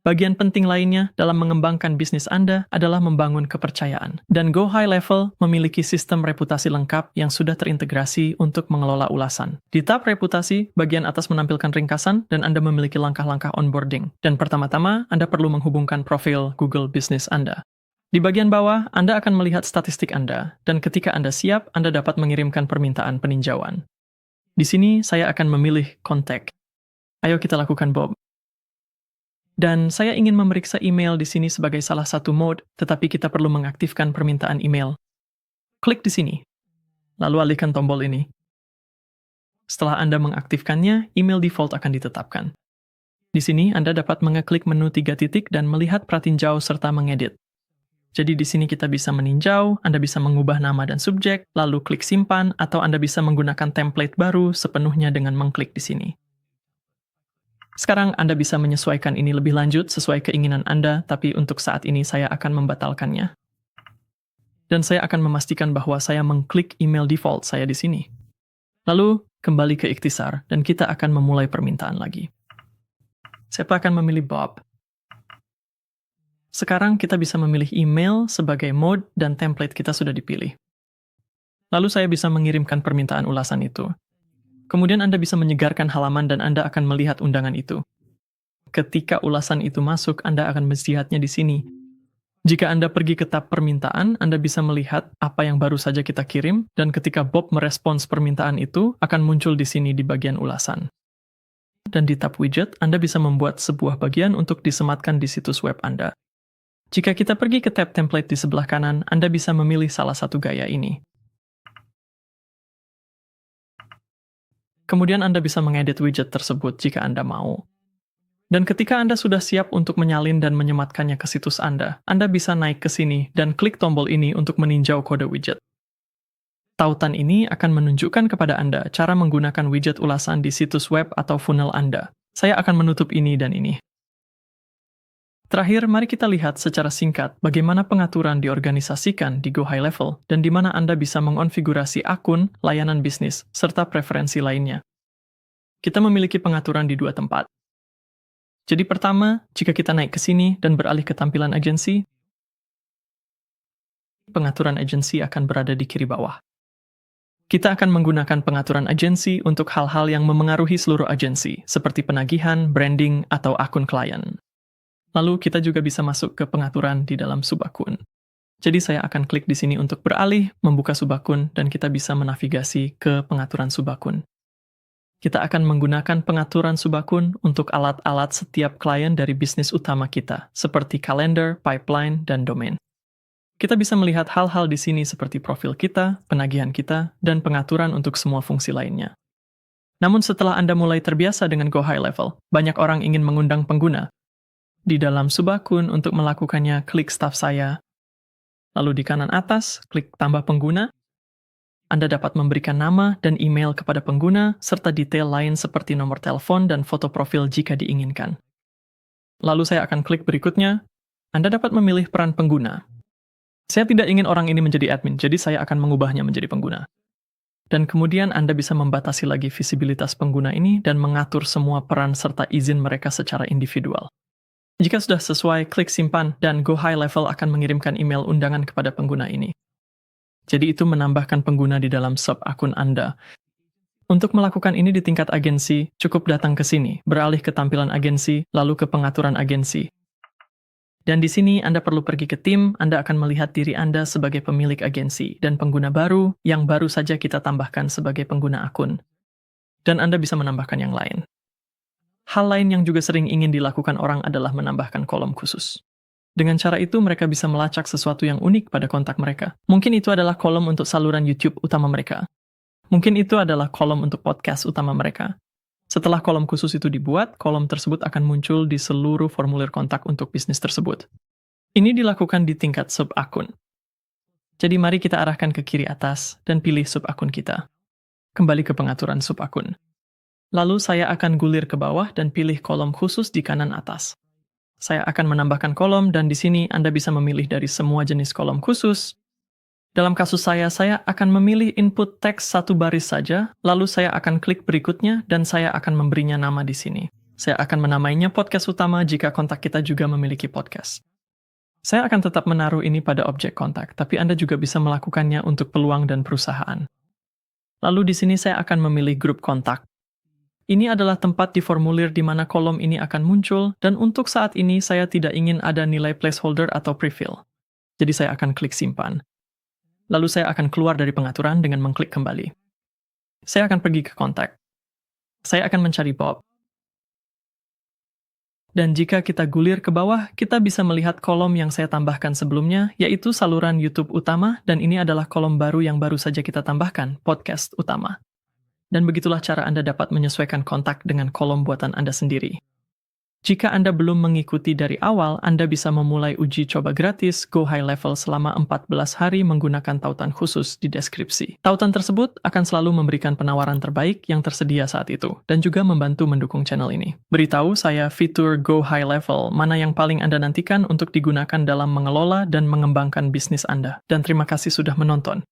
Bagian penting lainnya dalam mengembangkan bisnis Anda adalah membangun kepercayaan. Dan Go High Level memiliki sistem reputasi lengkap yang sudah terintegrasi untuk mengelola ulasan. Di tab reputasi, bagian atas menampilkan ringkasan dan Anda memiliki langkah-langkah onboarding. Dan pertama-tama, Anda perlu menghubungkan profil Google Business Anda. Di bagian bawah, Anda akan melihat statistik Anda, dan ketika Anda siap, Anda dapat mengirimkan permintaan peninjauan. Di sini, saya akan memilih kontak. Ayo kita lakukan Bob. Dan saya ingin memeriksa email di sini sebagai salah satu mode, tetapi kita perlu mengaktifkan permintaan email. Klik di sini, lalu alihkan tombol ini. Setelah Anda mengaktifkannya, email default akan ditetapkan. Di sini, Anda dapat mengeklik menu 3 titik dan melihat pratinjau serta mengedit. Jadi di sini kita bisa meninjau, Anda bisa mengubah nama dan subjek, lalu klik simpan, atau Anda bisa menggunakan template baru sepenuhnya dengan mengklik di sini. Sekarang Anda bisa menyesuaikan ini lebih lanjut sesuai keinginan Anda, tapi untuk saat ini saya akan membatalkannya. Dan saya akan memastikan bahwa saya mengklik email default saya di sini. Lalu, kembali ke ikhtisar, dan kita akan memulai permintaan lagi. Saya akan memilih Bob. Sekarang kita bisa memilih email sebagai mode dan template kita sudah dipilih. Lalu saya bisa mengirimkan permintaan ulasan itu. Kemudian Anda bisa menyegarkan halaman dan Anda akan melihat undangan itu. Ketika ulasan itu masuk, Anda akan melihatnya di sini. Jika Anda pergi ke tab permintaan, Anda bisa melihat apa yang baru saja kita kirim, dan ketika Bob merespons permintaan itu, akan muncul di sini di bagian ulasan. Dan di tab widget, Anda bisa membuat sebuah bagian untuk disematkan di situs web Anda. Jika kita pergi ke tab template di sebelah kanan, Anda bisa memilih salah satu gaya ini. Kemudian Anda bisa mengedit widget tersebut jika Anda mau. Dan ketika Anda sudah siap untuk menyalin dan menyematkannya ke situs Anda bisa naik ke sini dan klik tombol ini untuk meninjau kode widget. Tautan ini akan menunjukkan kepada Anda cara menggunakan widget ulasan di situs web atau funnel Anda. Saya akan menutup ini dan ini. Terakhir, mari kita lihat secara singkat bagaimana pengaturan diorganisasikan di Go High Level dan di mana Anda bisa mengonfigurasi akun, layanan bisnis, serta preferensi lainnya. Kita memiliki pengaturan di dua tempat. Jadi pertama, jika kita naik ke sini dan beralih ke tampilan agensi, pengaturan agensi akan berada di kiri bawah. Kita akan menggunakan pengaturan agensi untuk hal-hal yang memengaruhi seluruh agensi, seperti penagihan, branding, atau akun klien. Lalu kita juga bisa masuk ke pengaturan di dalam subakun. Jadi saya akan klik di sini untuk beralih, membuka subakun, dan kita bisa menavigasi ke pengaturan subakun. Kita akan menggunakan pengaturan subakun untuk alat-alat setiap klien dari bisnis utama kita, seperti kalender, pipeline, dan domain. Kita bisa melihat hal-hal di sini seperti profil kita, penagihan kita, dan pengaturan untuk semua fungsi lainnya. Namun setelah Anda mulai terbiasa dengan Go High Level, banyak orang ingin mengundang pengguna. Di dalam subakun untuk melakukannya, klik staf saya. Lalu di kanan atas, klik tambah pengguna. Anda dapat memberikan nama dan email kepada pengguna, serta detail lain seperti nomor telepon dan foto profil jika diinginkan. Lalu saya akan klik berikutnya. Anda dapat memilih peran pengguna. Saya tidak ingin orang ini menjadi admin, jadi saya akan mengubahnya menjadi pengguna. Dan kemudian Anda bisa membatasi lagi visibilitas pengguna ini dan mengatur semua peran serta izin mereka secara individual. Jika sudah sesuai, klik simpan dan Go High Level akan mengirimkan email undangan kepada pengguna ini. Jadi itu menambahkan pengguna di dalam sub akun Anda. Untuk melakukan ini di tingkat agensi, cukup datang ke sini, beralih ke tampilan agensi, lalu ke pengaturan agensi. Dan di sini Anda perlu pergi ke tim, Anda akan melihat diri Anda sebagai pemilik agensi dan pengguna baru yang baru saja kita tambahkan sebagai pengguna akun. Dan Anda bisa menambahkan yang lain. Hal lain yang juga sering ingin dilakukan orang adalah menambahkan kolom khusus. Dengan cara itu, mereka bisa melacak sesuatu yang unik pada kontak mereka. Mungkin itu adalah kolom untuk saluran YouTube utama mereka. Mungkin itu adalah kolom untuk podcast utama mereka. Setelah kolom khusus itu dibuat, kolom tersebut akan muncul di seluruh formulir kontak untuk bisnis tersebut. Ini dilakukan di tingkat sub-akun. Jadi mari kita arahkan ke kiri atas dan pilih sub-akun kita. Kembali ke pengaturan sub-akun. Lalu saya akan gulir ke bawah dan pilih kolom khusus di kanan atas. Saya akan menambahkan kolom dan di sini Anda bisa memilih dari semua jenis kolom khusus. Dalam kasus saya akan memilih input teks satu baris saja, lalu saya akan klik berikutnya dan saya akan memberinya nama di sini. Saya akan menamainya podcast utama jika kontak kita juga memiliki podcast. Saya akan tetap menaruh ini pada objek kontak, tapi Anda juga bisa melakukannya untuk peluang dan perusahaan. Lalu di sini saya akan memilih grup kontak. Ini adalah tempat di formulir di mana kolom ini akan muncul, dan untuk saat ini saya tidak ingin ada nilai placeholder atau prefill. Jadi saya akan klik simpan. Lalu saya akan keluar dari pengaturan dengan mengklik kembali. Saya akan pergi ke kontak. Saya akan mencari Bob. Dan jika kita gulir ke bawah, kita bisa melihat kolom yang saya tambahkan sebelumnya, yaitu saluran YouTube utama, dan ini adalah kolom baru yang baru saja kita tambahkan, podcast utama. Dan begitulah cara Anda dapat menyesuaikan kontak dengan kolom buatan Anda sendiri. Jika Anda belum mengikuti dari awal, Anda bisa memulai uji coba gratis Go High Level selama 14 hari menggunakan tautan khusus di deskripsi. Tautan tersebut akan selalu memberikan penawaran terbaik yang tersedia saat itu, dan juga membantu mendukung channel ini. Beritahu saya fitur Go High Level mana yang paling Anda nantikan untuk digunakan dalam mengelola dan mengembangkan bisnis Anda. Dan terima kasih sudah menonton.